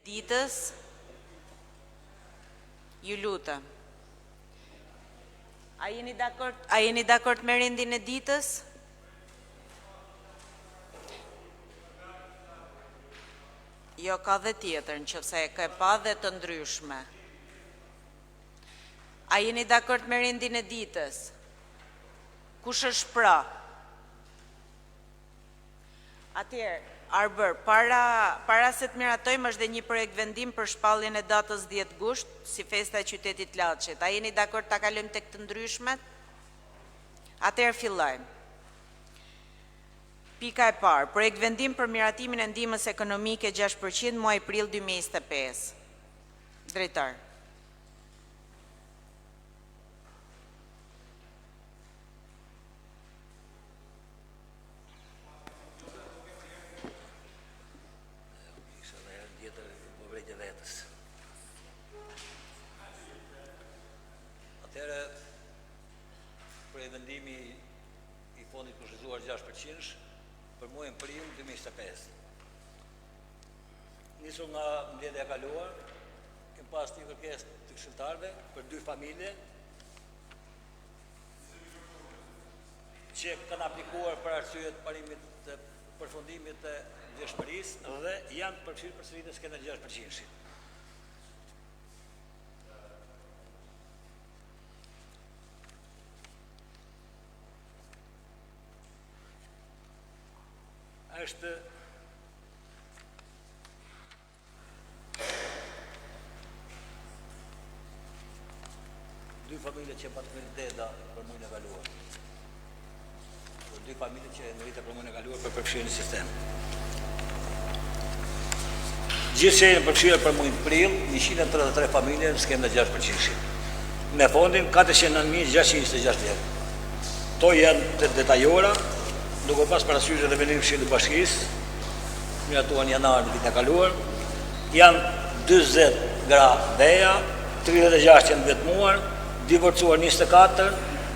ditës, ju lutem. A jeni dakord me rendin e ditës? Jo, ka dhe tjetër, nëse e ka pa dhe të ndryshme. A jeni dakord me rendin e ditës? Kush është pra? Atëherë, Arbër, para se të miratojmë është dhe një projekt vendim për shpalljen e datës 10 gusht si festa e qytetit Laçit. A jeni dakord ta kalojmë tek të ndryshmet? Atëherë fillojmë. Pika e parë, projekt vendim për miratimin e ndihmës ekonomike 6% muaj prill 2025. Drejtar. Vendimi i fondit kushtizuar 6% për muajin prill 2025. Nisur nga mbledhja e kaluar, kem pas një kërkesë të këshilltarëve për 2 familje që kanë aplikuar për arsye të parimit të përfundimit të vlefshmërisë dhe janë përfshirë përsëritje skena 6%. Është dy familje që patën deda për muajin e kaluar. Dy familje që ndërritën për muajin e kaluar për përfshirjen në sistem. Gjithsej janë përfshirë për muajin prill 133 familje në skemë 6%. Me fondin 409.626 lekë. To janë të detajora. Duke pas parasysh edhe vendimin e Këshillit të Bashkisë, miratuan janar në vitin e kaluar, janë 40 gra veja, 36 janë vetmuar, divorcuar 24,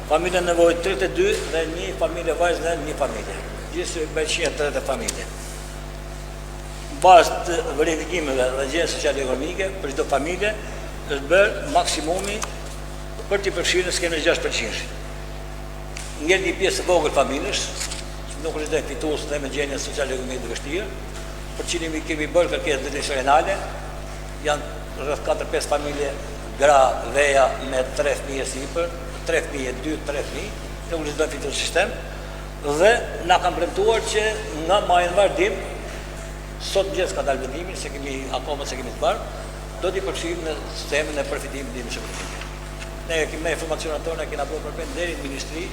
familje nevojë 32 dhe një familje vajzë dhe një familje. Gjithsej 130 familje. Bazë të verifikimeve dhe gjendjes sociale ekonomike për çdo familje është bërë maksimumi për të përfshirë në skemën e 6%. Ngel një pjesë e vogël familjesh, nuk është dhe fitues dhe me gjendje sociale ekonomike të vështirë. Për cilin kemi bërë kërkesë disciplinare, janë rreth 4-5 familje gra veja me 3 fëmijë sipër, 3 fëmijë, 2-3 fëmijë, nuk është dhe fitues sistem, dhe na kanë premtuar që nga maji në vazhdim, sot mëngjes ka dalë vendimi, se kemi akoma se kemi të parë, do t'i përfshijmë në sistemin e përfitimit të ndihmës ekonomike. Ne kemi me informacionat tona kena bërë përpend deri në ministri,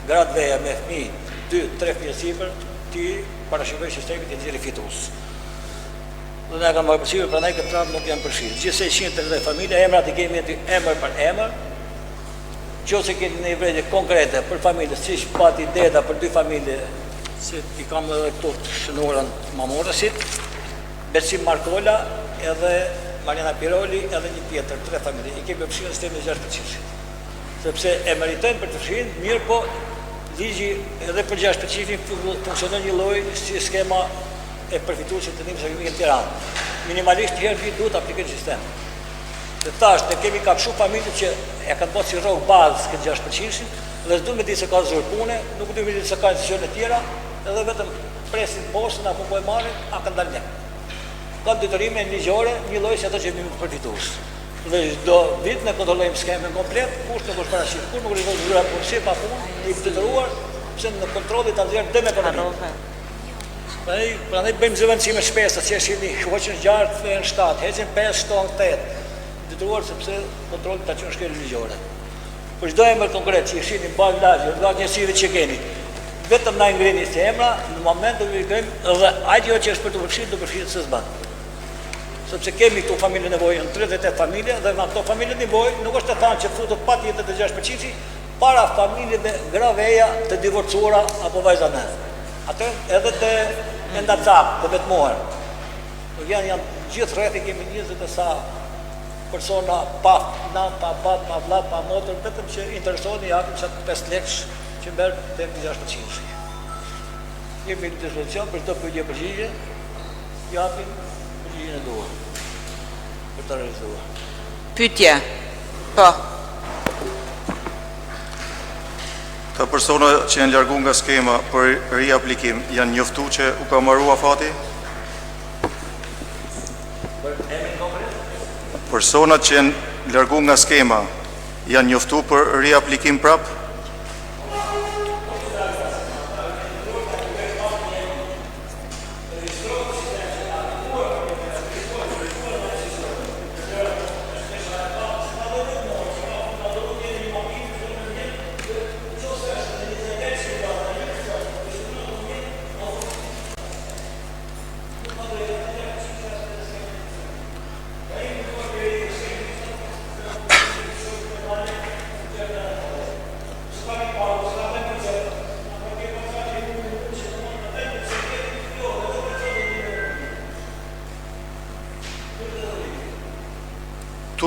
gratë veja me fëmijë 2-3 fëmijë sipër, ti parashikoj sistemit e nxjerrë fitues. Dhe ne kam përfshirë, prandaj këtë radhë nuk janë përfshirë. Gjithsej 130 familje, emrat i kemi emër për emër. Nëse keni një vërejtje konkrete për familje, siç pati deda për 2 familje, si i kam edhe këtu të shënuarën mamorësit, Besim Markola edhe Mariana Piroli edhe një tjetër, 3 familje. I kemi përfshirë në sistemin e 6%. Sepse e meritojnë për të përfshirë, mirë po ligji edhe për 6% funksionon një lloj si skema e përfituesit të ndihmës ekonomike në Tiranë. Minimalisht herë vit duhet aplikojë sistem. Dhe tash ne kemi kapshu familje që e kanë bërë si rrogë bazë këtë 6% dhe s'duhet me ditë se ka zor pune, nuk duhet me ditë se ka institucione të tjera, edhe vetëm presin poshtë apo po e marrin, a kanë dalë. Ka detyrime ligjore, një lloj si ato që jemi përfitues. Dhe çdo vit ne kontrollojmë skemën komplet, kush nuk është parashik, kush nuk është zgjuar punësi pa punë, i detyruar pse në kontrolli ta nxjerr dëm ekonomik. Prandaj bëjmë zëvendësime shpesa, si shihni, hoqën gjartë në 7, hecin 5, shton 8. Detyruar sepse kontrolli ta çon shkelën ligjore. Për çdo emër konkret që shihni mbaj lagje, nga njësive që keni, vetëm na ngrini si emra, në moment do vëjmë dhe ajo që është për të përfshirë do përfshihet se s'ban. Sepse kemi këtu familje nevojë, 38 familje dhe nga këto familje nevojë nuk është të thënë që futet patjetër të 6% para familjeve graveja të divorcuara apo vajza në. Atë edhe të ndacak, të vetmuar. Janë gjithë rreth kemi 20 e sa persona pa nan, pa bat, pa vlla, pa motor, vetëm që interesohen i japin çat 5 lekë që merr tek 6%. Jemi në dispozicion për çdo pyetje përgjigje, japim përgjigjen e duhur. për të realizuar. Pyetje. Po. Të persona që janë largu nga skema për riaplikim janë njoftu që u ka marrua afati? Personat që janë largu nga skema janë njoftu për riaplikim prap?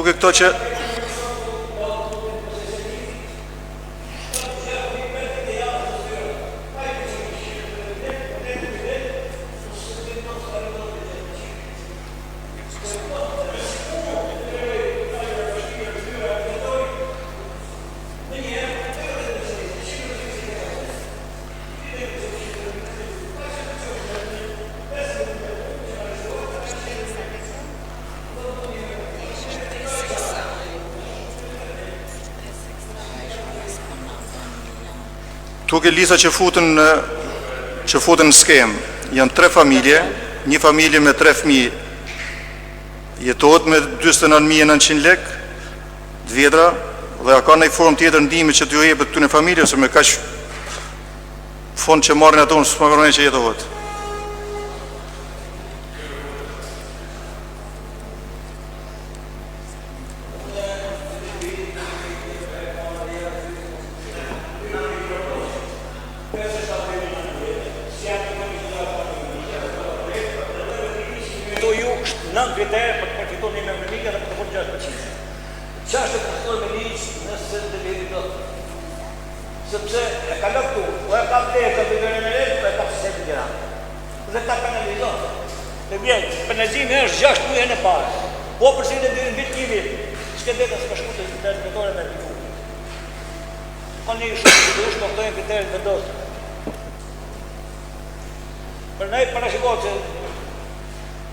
Duke këto që duke lista që futen në skem, janë 3 familje, një familje me 3 fëmijë, jetohet me 29.900 lek, të vjetra, dhe a ka në i formë tjetër ndihme që t'ju jepet këtyre familje, ose me kaq fond që marrin ato, s'ma përmend që jetohet. Nën kriterë për të përfitur një membrike dhe për të fund 6%. Qa është të përfitur me liqë nëse të liri do të? Sepse e ka lëptu, o e ka vlerë të vlerën e lirë, o e ka sistemi gjera. Dhe ka penalizot. Dhe vjetë, penalizimi është 6 muajin e parë. Po përsi në dyrën vit një vit, s'ke dhe të s'pashku të kriterët vendore me piku. Ka një shumë të dush, më këtojnë kriterët vendosë. Për ne parashikot që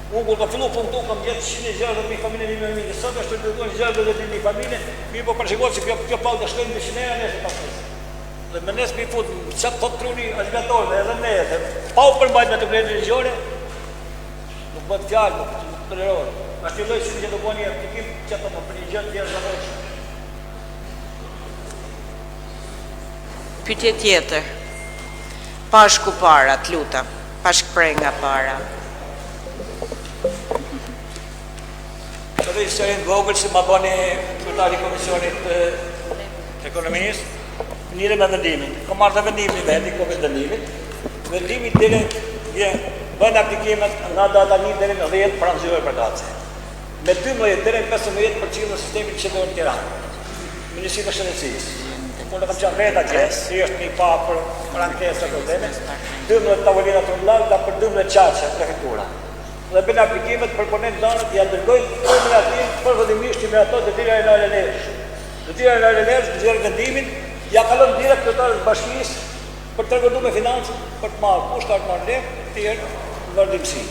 unë kur ka fillu punë tu, kam gjetë 160.000 familje një me mini. Sot është të duhen 60.000 familje, mi po përshikot që kjo palë të shkojnë 200 euro nesë ka fësë. Dhe me nesë mi fut, qatë thot truni agitatorë edhe ne, dhe pa u përmbajt me të krejtë religione, nuk bëtë fjallë, nuk të tolerorë. Ashtë të lojë që një të boni e aptikim, që të më për një gjëtë tjerë zahoqë. Pyetje tjetër. Pashku para, të lutem. Pashkprenga para. Të dhe historinë vogël që ma bani kryetari Komisionit Ekonomisë, njëre me vendimin. Ka marrë dhe vendimin i vetë, i Komisë vendimit. Vendimit dire bën aplikimet nga data 1 deri në 10 pranë zyreve përkatëse. Me 12 deri në 15% në sistemin qendror në Tiranë. Ministrinë e Shëndetësisë. Unë kam qenë vetë atje, si është një pa për ankesë e probleme. 12 tavolina të rëllak, për 12 qaqe, prefektura. Dhe bëjnë aplikimet për ponent danët, ja dërgojnë formën aty përfundimisht me ato të tira e lalesh. Të tira e lalesh, nxjerrë vendimin, ja kalon direkt kryetarës bashkisë për të rregulluar me financën, për të marrë kush ka të marrë lek, të tjerë në vazhdimsi.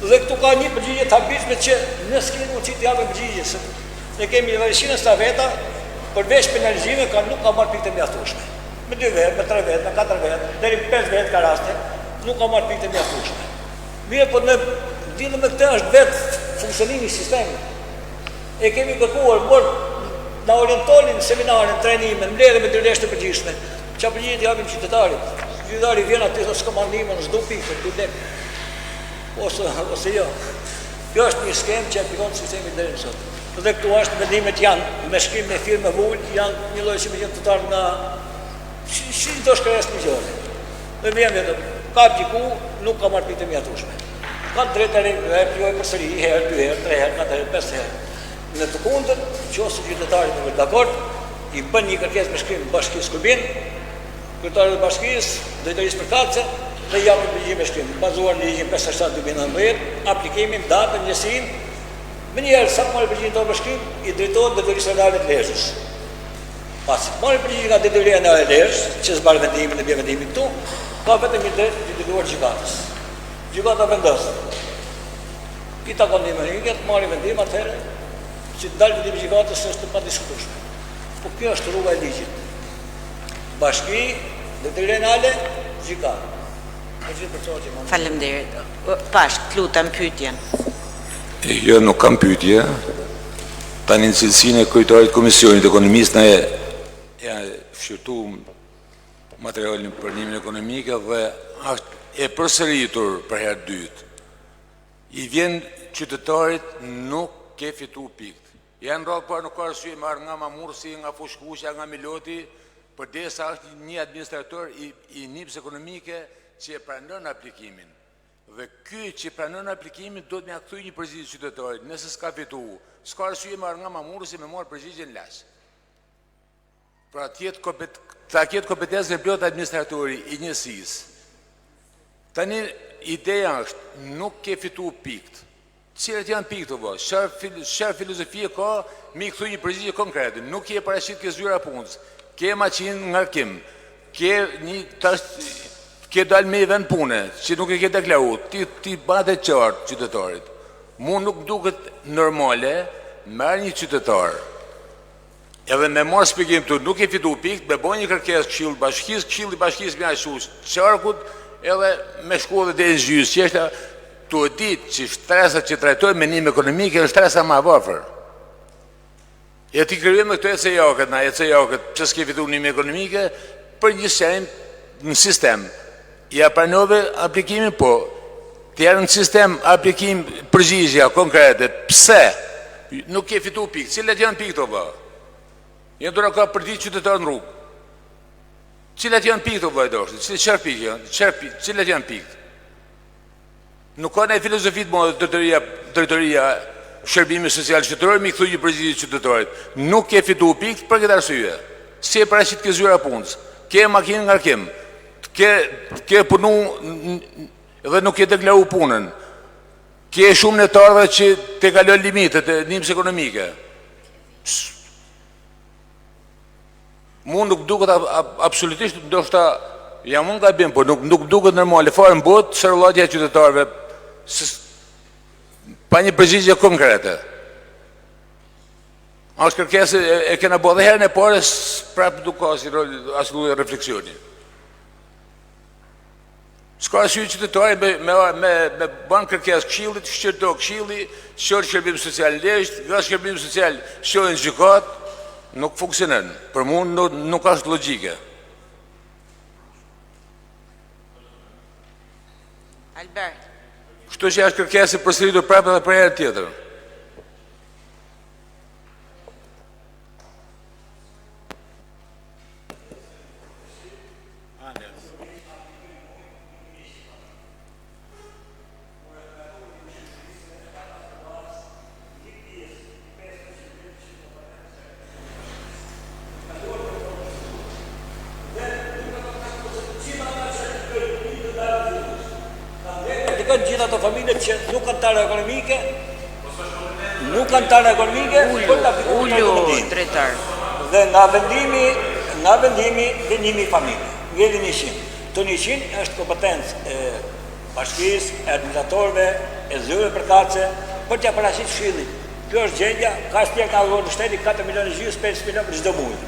Dhe këtu ka një përgjigje të habishme që ne s'kemi mundësi të japim përgjigje, se ne kemi varësinë stafeta, përveç penalizime nuk ka marrë pikë të mjaftueshme. Me 2 vetë, me 3 vetë, me 4 vetë, deri 5 vetë ka raste, nuk ka marrë pikë të mjaftueshme. Mirë, po në lidhur me këtë është vetë funksionimi i sistemit. E kemi kërkuar, na orientonin seminarin, trajnime, mbledhje me dyrlesh të përgjithshme. Qa përgjigje t'i japim qytetarit? Qytetari vjen aty dhe s'ka mandimën, s'do pikë, t'u lek. Ose jo. Kjo është një skem që aplikon sistemi deri në sot. Dhe këtu është vendimet janë me shkrim në firmë vull, janë një lloj si me qytetar nga si do shkres milione. Dhe vjen vetëm ka diku nuk ka marrë pikë të mjaftueshme. Ka drejtë revizoj përsëri, herë, 2 herë, 3 herë, 4 herë, 5 herë. Në të kundërt, nëse qytetari nuk është dakord, i bën një kërkesë me shkrim bashkisë Kurbin, kryetari i bashkisë, drejtorisë përkatëse, dhe japin përgjigje me shkrim, bazuar në ligjin 57/2019, aplikimin, datën, njësinë, Më njerë, sa marrë përgjigjen tonë për shkrim, i drejtohet Detyrisë Anale të Lezhës. Pas marrë përgjigjen nga Detyria Anale e Lezhës, që zbarë vendimin e bje vendimin këtu, ka vetëm një drejt të deleguar gjykatës. Gjykata vendos. I takon ndihmërinjve të marrë vendim atëherë që të dalë vendimi i gjykatës është pa diskutueshme. Po kjo është rruga e ligjit. Bashki, Detyria Anale, gjykatë. Faleminderit. Pash, të lutem pyetjen. Jo, nuk kam pyetje. Tani në cilësinë e kryetarit të Komisionit Ekonomisë ne ja fshirtu materialin për nimin ekonomik dhe është e përsëritur për herë dytë. I vjen qytetarit nuk ke fitu pikt. Janë rrallë për nuk ka arsye marrë nga Mamursi, nga Fushkuqja, nga Miloti, përdesa është një administrator i NIPS ekonomike që e pranon aplikimin. Dhe ky që pranon aplikimin do të më kthyej një përgjigje qytetarit. Nëse s'ka fitu, s'ka arsye marrë nga Mamursi me marrë përgjigjen laç. Pra ta ketë kompetencë plot administratori i njësisë. Tani ideja është nuk ke fitu pikt. Cilat janë pikt të vë? Çfarë filozofie ka mi kthyej një përgjigje konkrete. Nuk ke paraqit ke zyra punës. Ke maqinë ngarkim. Ke dalë me i vend pune, që nuk e ke deklaruar, ti bate qartë qytetarit. Mu nuk duket normale, merë një qytetar, edhe me marë shpjegim të nuk e fitu pikt, me bojnë një kërkes këshill bashkis me ashush qarkut, edhe me shku dhe dhe në gjysë, që është të ditë që shtresat që trajtojnë me njëm ekonomike, në shtresa ma vafër. E ti kërëve me këto e jakët, që s'ke fitu njëm ekonomike, për një shenjë në sistem. Ja pranove aplikimin, po, të jarë në sistem aplikim përgjigja konkrete, pse nuk ke fitu pikë, cilat janë pikë të vë? Jenë dora ka përdi qytetarë në rrugë. Cilat janë pikë të vë e doshtë? Cilat janë pikë? Nuk ka në filozofit më dhe drejtoria shërbimi social qytetarë, mi këthu një përgjigje qytetarit. Nuk ke fitu pikë për këtë arsye. Si e parashit ke zyra punës, ke makinë ngarkim, ke punu dhe nuk ke deklaru punën, ke shumë netarëve që te kalon limitet e NIPS ekonomike. Mu nuk duket absolutisht, ndoshta jam unë gabim, po nuk duket normale fare në botë shërullatja e qytetarëve pa një përgjigje konkrete. Ashtë kërkesë e kena bo dhe herën e pare prapë nuk ka asë lullë refleksioni. S'ka arsye qytetari me banë kërkesë këshillit, shqyrto këshilli, shqyrë shërbim social në leshtë, nga shërbim social shqyrë në gjykat, nuk funksionen. Për mu nuk është logjike. Albert. Kështu që është kërkesë përsëritur prapë edhe për herë tjetër. Gjitha të familjet që nuk kanë tarë ekonomike, për të aplikuar drejtar. Dhe nga vendimi dhe njëmi familje, ngeli 100. Të 100 është kompetencë e bashkisë, e administratorëve, e zyrëve përkatëse, për t'ja parashit këshillit. Kjo është gjendja, ka shtjerë ka dhurë në shteti 4 milion e gjysë, 5 milion për çdo muaj.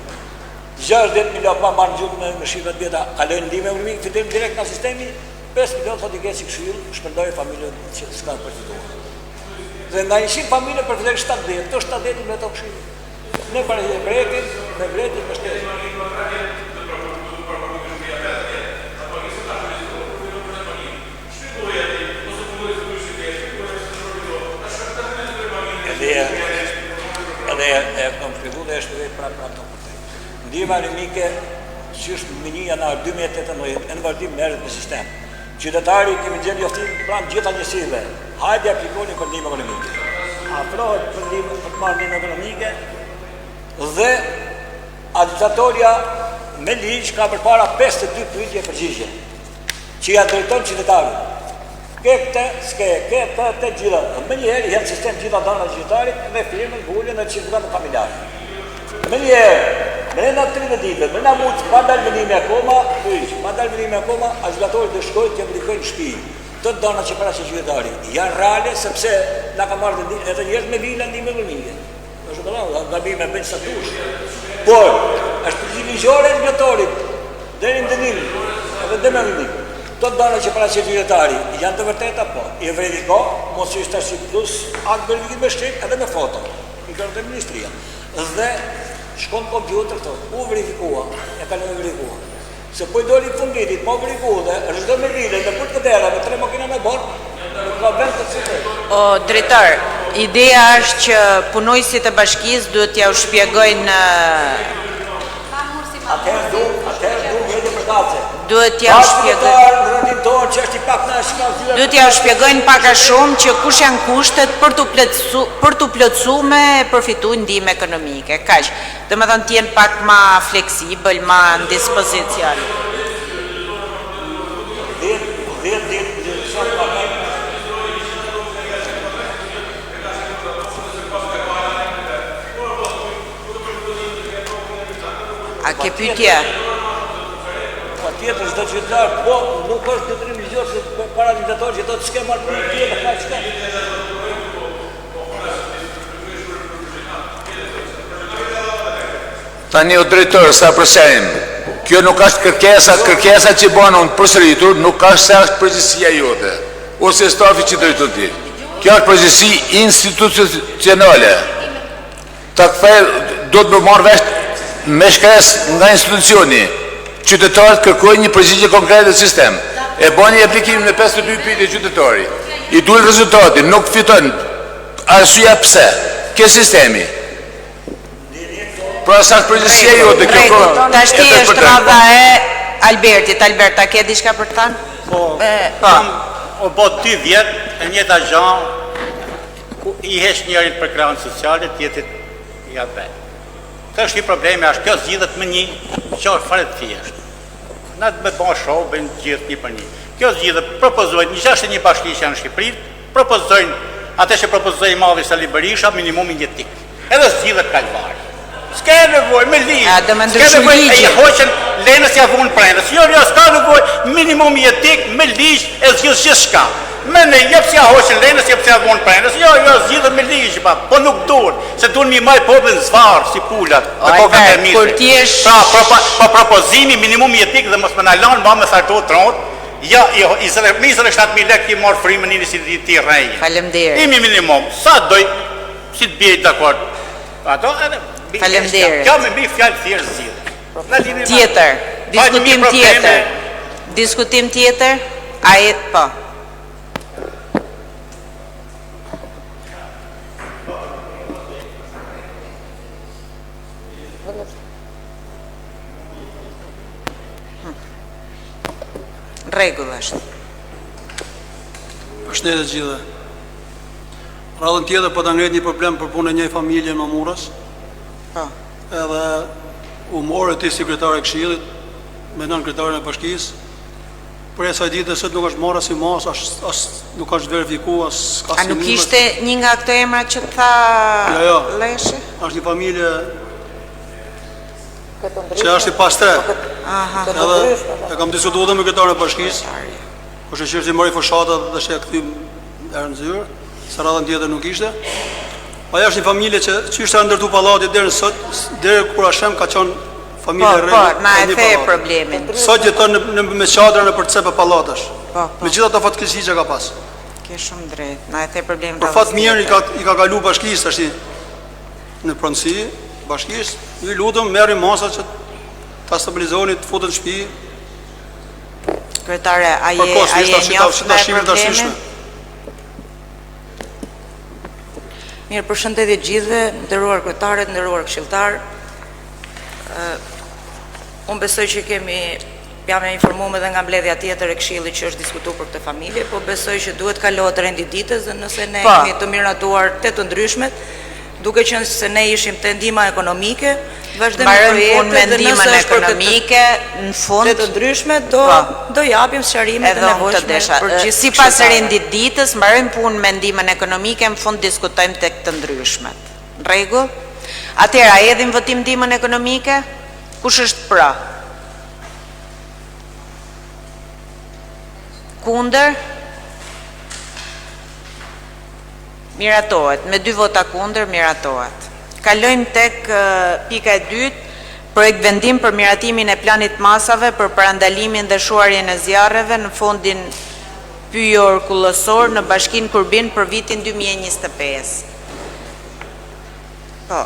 60 milion pa marrë gjurë në shifrat vjeta, kalojnë ndihmë ekonomike, fitojnë direkt nga sistemi, 5 milion thot i ke si këshill, shpërndoj familjen që s'ka përfituar. Dhe nga 100 familje përfitojnë 70, të 70 me to këshill. Ne parashit projektin, me vretin, me shtetin. Edhe e kam shpjegu dhe e shtëvej prapë të përtej. Ndihma ekonomike që është me 1 janar 2018, e në vazhdim merret me sistem. Qytetari kemi gjenë njoftim pranë gjitha njësive, hajde aplikoni për ndihmë ekonomike. Afrohet për të marrë ndihmë ekonomike dhe administratoria me ligj ka përpara 52 pyetje përgjigje që ja drejton qytetarit. Këta të gjitha. Me njerë, janë sistem gjitha dana gjitarit me firmën, gullën dhe qirkulatë familjarë. Me njerë, me në 30 ditë, me në mundë, pa dalë venime akoma, a gjilatorit dhe shkojt të aplikojnë shpinë. Të dana që para që gjitari janë reale, sepse nga ka marrë edhe njerët me vila ndime vëmije. Në shumë të nga bime bëjnë sa tush. Por, është përgjit ligjore e gjilatorit, dhe në ndënim, edhe dhe me vëmije. Të dana që para që gjitari janë të vërteta, po, i verifiko, mos që ishtë ashtë plus, akë verifikim me shqip edhe me foto, i kërë të ministria. Dhe shkon kompjuter të, u verifikua, e ka në verifikua. Se po i doli funditit, po verifikua dhe rëshdo me vile, me putë këtera, me 3 makina me borë, nuk ka vend të cilë. O, drejtar, ideja është që punojësit e bashkisë duhet t'ja u shpjegojnë Atëherë du vjetë për kace. duhet t'ja u shpjegojnë duhet t'ja u shpjegojnë pak a shumë që kush janë kushtet për t'u plotësu me përfitu ndihmë ekonomike. Kaq. Domethënë t'jenë pak ma fleksibël, ma në dispozicion. A ke pyetje? Pa tjetër çdo qytetar, po nuk është detyrimi ligjor se para diktator që do të s'ke marrë punë tjetër, ka çka. Tani o drejtor, sa përsejmë, kjo nuk është kërkesa që banë unë përsëritur, nuk është se është përgjësia jote, ose stafi që drejton ti. Kjo është përgjësi institucionale. Ta këthej, do të më marrë vesh me shkres nga institucioni, qytetarët kërkojnë një përgjigje konkrete të sistem, e bani aplikimin me 52 pyetje qytetari, i duhet rezultati, nuk fiton, arsyeja pse, ke sistemi. Pra sa është përgjësia jote, kjo pro... Tashti është radha e Albertit. Alberta, ke diçka për të thënë? Po, o bot 2 vjetë, e njëta gjanë, ku i hesh njerin për krahun sociale, tjetët i atë vetë. Këtë është një probleme, është kjo zgjidhet me një qarë fare të thjeshtë. Na të me bënë shohë, bëjnë gjithë një për një. Kjo zgjidhet, propozojnë, një qashtë një bashki që janë Shqipëri, propozojnë, atë që propozojnë Madhi Sali Berisha, minimumin jetik. Edhe zgjidhet kalvari. S'ka nevojë me ligjë. S'ka nevojë e hoqën lenës ja vunë prendës. Jo, s'ka nevojë minimumi jetik me ligjë e zgjidh gjithçka. Me ne jep si ja hoqën lenës, jep si ja vunë prendës. Jo, zgjidhet me ligjë, po nuk duhet, se duhen mi maj popullin zvarë si pulat. Kur ti je pra propozimi minimumi jetik dhe mos më na lanë ma me sarto tronët. Ja, i 27.000 lekë ti marr frimën një si ti rreje. Faleminderit. Imi minimum, sa doj si të bjej dakord. Ato edhe faleminderit. Kjo me mbi fjalë thjesht zgjidh. Tjetër, diskutim tjetër, ai po. Rregull është. Përshëndetje të gjithëve. Radhën tjetër po ta ngret një problem për punën e një familje në Mamurës. Po. Edhe u morë ti sekretari i këshillit me nën kryetarin e bashkisë. Për asaj ditë sot nuk është marrë si mas, as nuk është verifikuar, as ka A nuk ishte një nga këto emra që tha Leshi? Është një familje që është i pastre. Edhe e kam diskutuar me kryetarin e bashkisë. Kurse që është i mori fshata dhe është e kthym erë në zyrë, se radhën tjetër nuk ishte. Ajo është një familje që ishte ndërtu pallati deri sot, deri kur Ashem ka qenë familje rreth. Po, na e the problemin. Sot jeton me çadra në përcep e pallatash. Po. Me gjitha ato fatkeqësi që ka pas. Ke shumë drejt. Na e the problemin. Për fat mirë i ka kalu bashkisë tash në pronësi, bashkisë, ju lutem merrni masa që ta stabilizoni, të futen në shtëpi. Kryetare, a je njoft me problemin? Mirë, përshëndetje gjithëve, nderuar kryetaret, nderuar këshilltar. Unë besoj që jam e informuar edhe nga mbledhja tjetër e këshillit që është diskutuar për këtë familje, po besoj që duhet kalohet rendi ditës dhe nëse ne jemi të miratuar te të ndryshmet, duke qenë se ne ishim te ndihma ekonomike, vazhdojmë Mbarojmë punë me projekte dhe ndihmën nëse është për ekonomike, në fund të ndryshme do japim sqarimet edhe e unë të nevojshme desha. për gjithë Sipas rendit ditës, mbarojmë punë me ndihmën ekonomike, në fund diskutojmë tek të ndryshmet. Në rregull? Atëherë, a hedhim votim ndihmën ekonomike? Kush është pra? Kundër? Miratohet, me 2 vota kundër miratohet. Kalojmë tek pika e dytë, projekt vendim për miratimin e planit masave për parandalimin dhe shuarjen e zjarreve në fondin pyjor kullësor në Bashkinë Kurbin për vitin 2025. Po,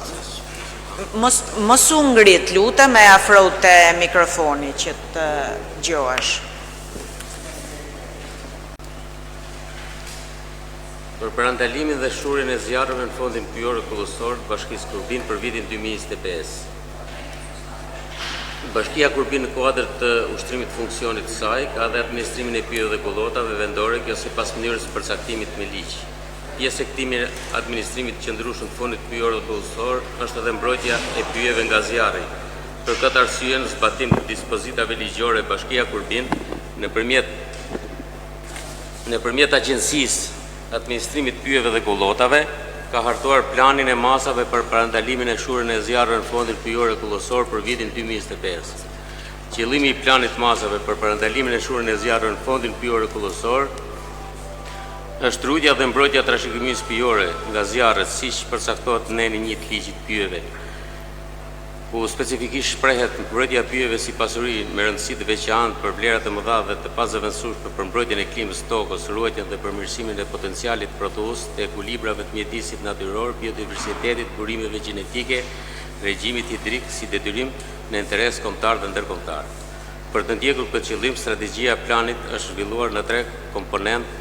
mos u ngrit, lutem, e afro te mikrofoni që të gjohesh. Për parandalimin dhe shurjen e zjarreve në fondin pyjor kullësor të Bashkisë Kurbin për vitin 2025. Bashkia Kurbin në kuadër të ushtrimit funksionit të saj ka dhe administrimin e pyjeve dhe kullotave vendore, kjo sipas mënyrës së përcaktimit me ligj. Pjesë e këtij administrimit të qëndrueshëm të fondit pyjor dhe kullësor është edhe mbrojtja e pyjeve nga zjarri. Për këtë arsye, në zbatim të dispozitave ligjore, Bashkia Kurbin nëpërmjet agjencisë administrimit pyjeve dhe kullotave, ka hartuar planin e masave për parandalimin e shurjen e zjarreve në fondin pyjor e kullësor për vitin 2025. Qëllimi i planit masave për parandalimin e shurjen e zjarreve në fondin pyjor e kullësor është rujtja dhe mbrojtja trashëgimisë pyjore nga zjarret, siç përcaktohet në N1 të ligjit pyjeve, ku specifikisht shprehet mbrojtja e pyjeve si pasuri me rëndësi të veçantë për vlerat e mëdha dhe të pazëvendësueshme për mbrojtjen e klimës tokës, ruajtjen dhe përmirësimin e potencialit prodhues të ekuilibrave të mjedisit natyror, biodiversitetit, burimeve gjenetike, regjimit hidrik si detyrim në interes kombëtar dhe ndërkombëtar. Për të ndjekur këtë qëllim, strategjia e planit është zhvilluar në 3 komponentë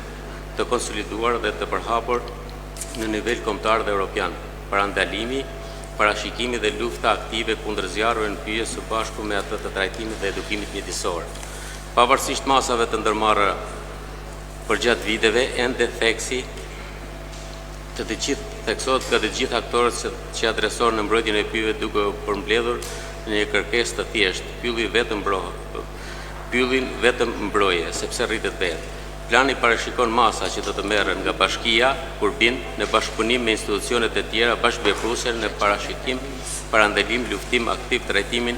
të konsoliduar dhe të përhapur në nivel kombëtar dhe evropian: parandalimi, parashikimi dhe lufta aktive kundër zjarreve në pyje së bashku me atë të trajtimit dhe edukimit mjedisor. Pavarësisht masave të ndërmarra përgjatë viteve, ende theksi theksohet nga të gjithë aktorët që adresor në mbrojtjen e pyjeve duke u përmbledhur në një kërkesë të thjeshtë, pyllin vetëm mbroje, sepse rritet vetë. Plani parashikon masa që do të merren nga Bashkia Kurbin në bashkëpunim me institucionet e tjera bashkëvepruese në parashikim, parandalim, luftim aktiv, trajtimin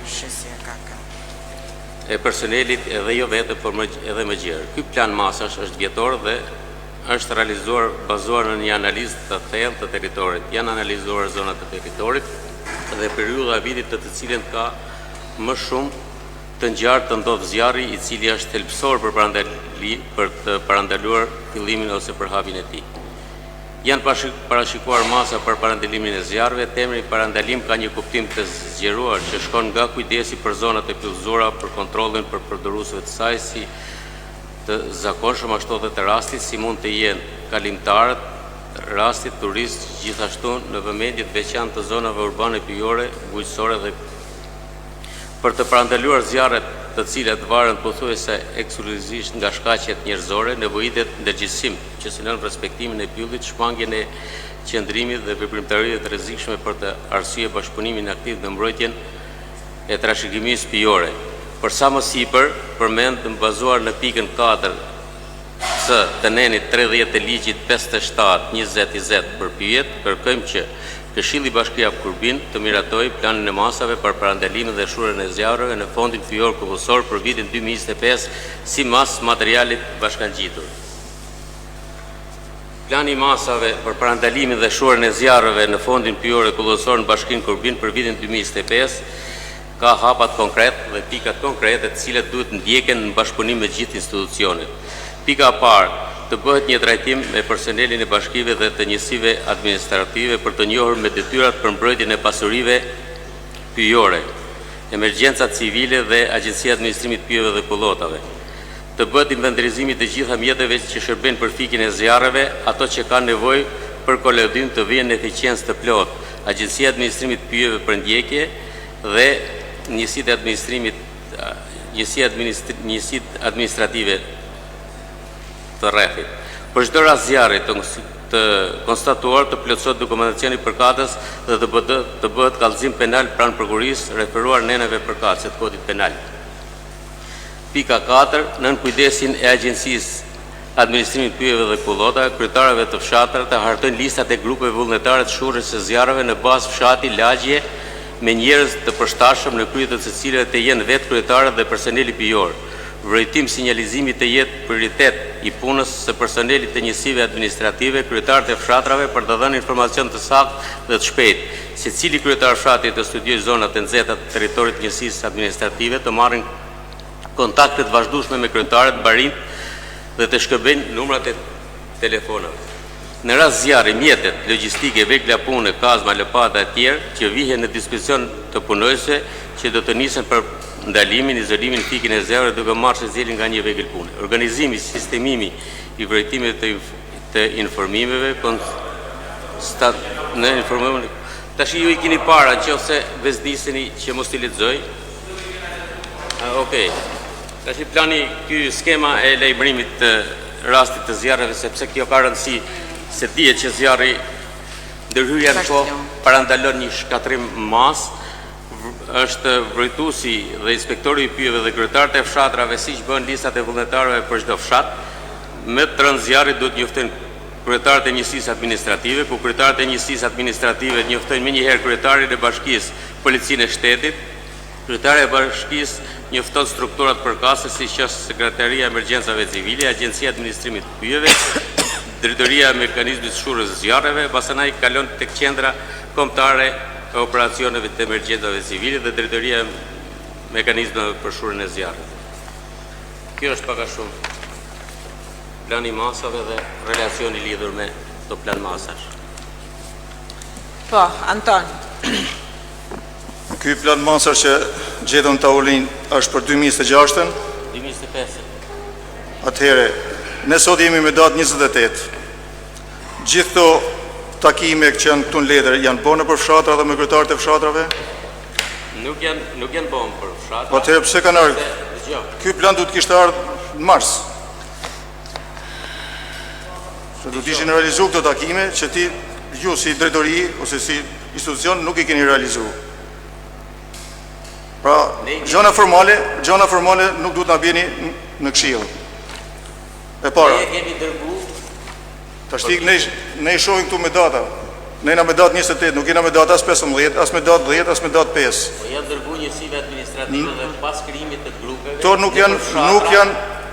e personelit edhe jo vetëm, por edhe më gjerë. Ky plan masash është vjetor dhe është realizuar bazuar në një analizë të thellë të territorit. Janë analizuar zonat e territorit dhe periudha e vitit të cilën ka më shumë të ngjarë të ndodh zjarri, i cili është thelbësor për të parandaluar fillimin ose përhapjen e tij. Janë parashikuar masa për parandalimin e zjarreve. Termi parandalim ka një kuptim të zgjeruar që shkon nga kujdesi për zonat e pyllëzuara, për kontrollin për përdoruesve të saj, si të zakonshëm ashtu edhe të rastit si mund të jenë kalimtarët, rastit turist, gjithashtu në vëmendje të veçantë të zonave urbane pyjore, bujqësore dhe për të parandaluar zjarret të cilat varen pothuajse ekskluzivisht nga shkaqet njerëzore, nevojitet ndërgjegjësim që synon respektimin e pyllit, shmangjen e qëndrimit dhe veprimtaritë të rrezikshme për të arsye bashkëpunimin aktiv në mbrojtjen e trashëgimisë pyjore. Për sa më sipër, përmend bazuar në pikën 4 c të nenit 30 të ligjit 57/2020 për pyjet, kërkojmë që Këshilli Bashkia Kurbin të miratoj planin e masave për parandalimin dhe shurjen e zjarreve në fondin pyjor kullësor për vitin 2025 si mas materialit bashkangjitur. Plani i masave për parandalimin dhe shurjen e zjarreve në fondin pyjor kullësor në Bashkinë Kurbin për vitin 2025 ka hapat konkret dhe pikat konkrete të cilat duhet ndjeken në bashkëpunim me gjithë institucionet. Pika e parë, të bëhet një trajtim me personelin e bashkive dhe të njësive administrative për të njohur me detyrat për mbrojtjen e pasurive pyjore, emergjenca civile dhe Agjencia e Administrimit Pyjeve dhe Kullotave. Të bëhet inventorizimi të gjitha mjeteve që shërben për fikjen e zjarreve, ato që kanë nevojë për kolaudim të vijnë në eficiencë të plotë, Agjencia e Administrimit Pyjeve për ndjekje dhe njësitë administrative të rrethit. Për çdo rast zjarri të konstatuar të plotësohet dokumentacioni i përkatës dhe të bëhet kallëzim penal pranë prokurisë referuar neneve përkatëse të kodit penal. Pika 4. Nën kujdesin e Agjencisë Administrimit Pyjeve dhe Kullota, kryetarëve të fshatrave të hartojnë listat e grupeve vullnetare të shurrjes së zjarreve në bazë fshati, lagje me njerëz të përshtatshëm në krye të cilëve të jenë vetë kryetarët dhe personeli pyjor. Vërejtim sinjalizimi të jetë prioritet i punës së personelit të njësive administrative, kryetarët e fshatrave për të dhënë informacion të saktë dhe të shpejtë. Secili kryetar fshati të studiojë zonat e nxehta të territorit të njësisë administrative, të marrin kontakte të vazhdueshme me kryetarët, barinj dhe të shkëmbejnë numrat e telefonave. Në rast zjarri, mjetet logjistike, vegla pune, kazma, lopata e tjerë që vihen në dispozicion të punojësve që do të nisen për ndalimin, izolimin, fikin e zjarrit duke marrë secili nga një vegël pune. Organizimi, sistemimi i vërejtimit të informimeve, në informime. Tash ju i keni para nëse vezdiseni që mos i lexoj. Okej. Tash plani ky skema e lajmërimit të rastit të zjarreve, sepse kjo ka rëndësi se dihet që zjarri ndërhyrja në kohë parandalon një shkatrim mas, është vërejtuesi dhe inspektori i pyjeve dhe kryetarët e fshatrave siç bën listat e vullnetarëve për çdo fshat. Me të rënd zjarrit duhet njoftojnë kryetarët e njësisë administrative, ku kryetarët e njësisë administrative njoftojnë menjëherë kryetarin e bashkisë, policinë e shtetit, kryetari e bashkisë njofton strukturat përkatëse siç është Sekretaria e Emergjencave Civile, Agjencia e Administrimit të Pyjeve, Drejtoria e Mekanizmit të Shurrjes së Zjarreve, pastaj kalon tek Qendra Kombëtare e Operacioneve të Emergjencave Civile dhe Drejtoria e Mekanizmave për Shurrjen e Zjarreve. Kjo është pak a shumë plani masave dhe relacioni lidhur me këto plan masash. Po, Anton. Ky plan masar që gjetëm në tavolinë është për 2006-ën. 2005. Atëherë, ne sot jemi me datë 28. Gjithë këto takime që janë këtu në letër janë bënë për fshatra dhe me kryetarët e fshatrave? Nuk janë bënë për fshatra. Po atëherë pse kanë ardhur? Ky plan duhet kishte ardhur në mars. Se duhet ishin realizuar këto takime që ju si drejtori ose si institucion nuk i keni realizuar. Pra, gjëna formale nuk duhet na bjeni në këshill. E para. Ne kemi dërgu. Tashti ne i shohim këtu me data. Ne jena me datë 28, nuk jena me datë as 15, as me datë 10, as me datë 5. Po janë dërgu njësive administrative dhe pas krijimit të grupeve. Këto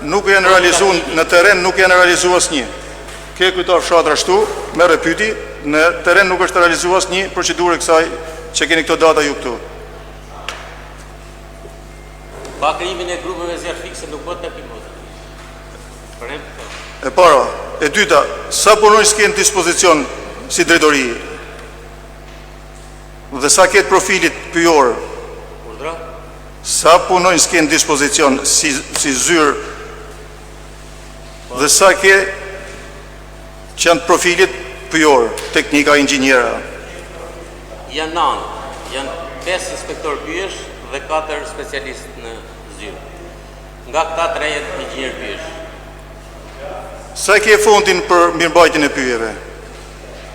nuk janë realizuar në terren, nuk janë realizuar asnjë. Ke kryetar fshatra ashtu, merr pyeti, në terren nuk është realizuar asnjë procedurë kësaj që keni këto data ju këtu. Pa krijimin e grupeve zjarr fikse nuk bëhet takimot. E para, e dyta, sa punonjës s'kenë dispozicion si drejtori dhe sa ketë profilit pyjor, Urdhra? sa punonjës s'kenë dispozicion si zyrë dhe sa ke që janë profilit pyjor, teknika, inxhinjera. Janë 9, janë 5 inspektor pyjesh dhe 4 specialistë në zyrë. Nga këta 3 janë inxhinier pyjesh. Sa ke fondin për mirëmbajtjen e pyjeve?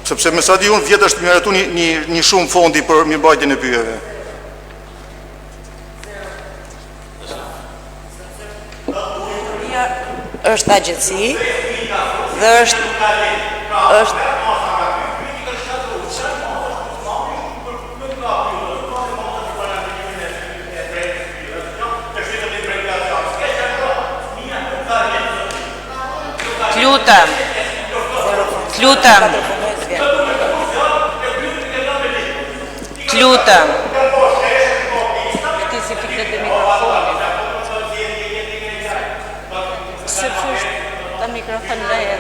Sepse me sa di unë vjetë është miratu një shumë fondi për mirëmbajtjen e pyjeve. Është agjenci dhe është Lutem. Ti si fiklet e mikrofonit. Se fush ta mikrofon lejer.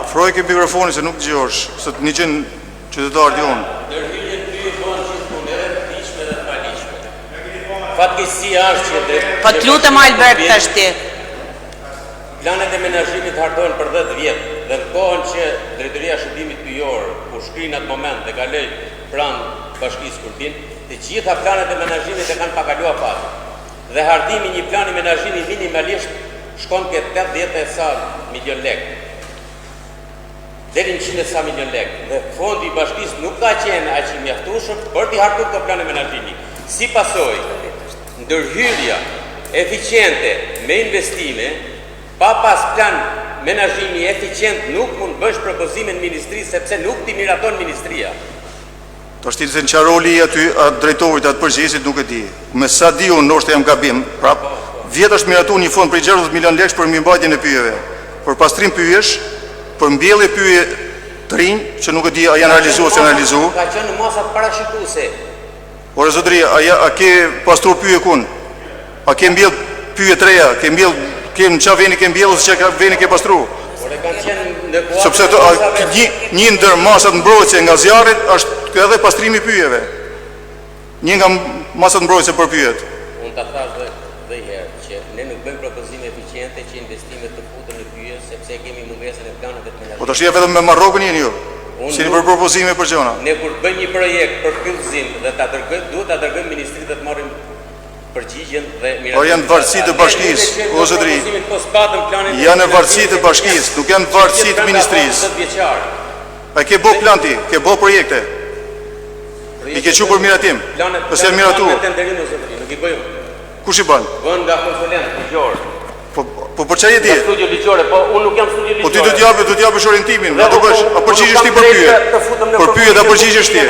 Afroj ke mikrofonin se nuk dëgjosh, se të një gjën qytetarët jonë. Ndërhyrjen pyje bënë gjithmonë edhe të lishme dhe të palishme. Fatkeqësia është që Po të lutem Albert tash ti. Planet e menaxhimit hartojnë për 10 vjet dhe në kohën që Drejtoria e Shërbimit Pyjor u shkri në atë moment dhe kaloi pranë Bashkisë Kurtin, të gjitha planet e menaxhimit e kanë pakaluar fat. Dhe hardimi një plani menaxhimi minimalisht shkon ke 80 e sa milion lek. Deri në 100 e sa milion lek. Dhe fondi i bashkisë nuk ka qenë aq i mjaftueshëm për t'i hartuar këto plane menaxhimi. Si pasojë, ndërhyrja eficiente me investime, pa pas plan menaxhimi eficient nuk mund bësh propozime në ministri sepse nuk t'i miraton ministria. të shtilë se në qaroli aty atë drejtorit atë përgjegjësit nuk e di. Me sa di unë ndoshta jam gabim, prap, vjetë është miratu një fond për 60 milion lekë për mirëmbajtjen e pyjeve, për pastrim pyjesh, për mbjellje pyje të rinj, që nuk e di a janë realizuar ose janë realizuar. Ka qenë në masat parashikuese. Ore zotëri, a ke pastruar pyje kun? A ke mbjell pyje të reja? Ke në qa veni ke mbjell ose që veni ke pastruar? Ore kanë qenë në kuadër. Sepse një ndër masat mbrojtëse nga zjarrit është edhe pastrimi pyjeve. Një nga masat mbrojtëse për pyjet. Unë ta thash dhe herë që ne nuk bëjmë propozime eficiente që investimet të futen në pyje sepse kemi mungesën e planeve të menaxhimit. Po tash vetëm me Marrokun jeni ju. Si për propozime për gjona. Ne kur bëjmë një projekt për fyllëzim dhe ta dërgojmë, duhet ta dërgojmë ministrit dhe të marrim përgjigjen dhe mirë. Po janë varësi të bashkisë, o zotëri. Janë në varësi të bashkisë, nuk janë varësi të ministrisë. A ke bo plan ti, ke bo projekte. I ke qu për miratim. Pëse janë miratu. Nuk i bëjmë. Kush i bën? Bën nga konsulent ligjor. Po për çfarë di? Studio ligjore, po unë nuk jam studio ligjore. Po ti do të japësh orientimin, do të bësh, a përgjigjesh ti për pyjet? Për pyjet a përgjigjesh ti?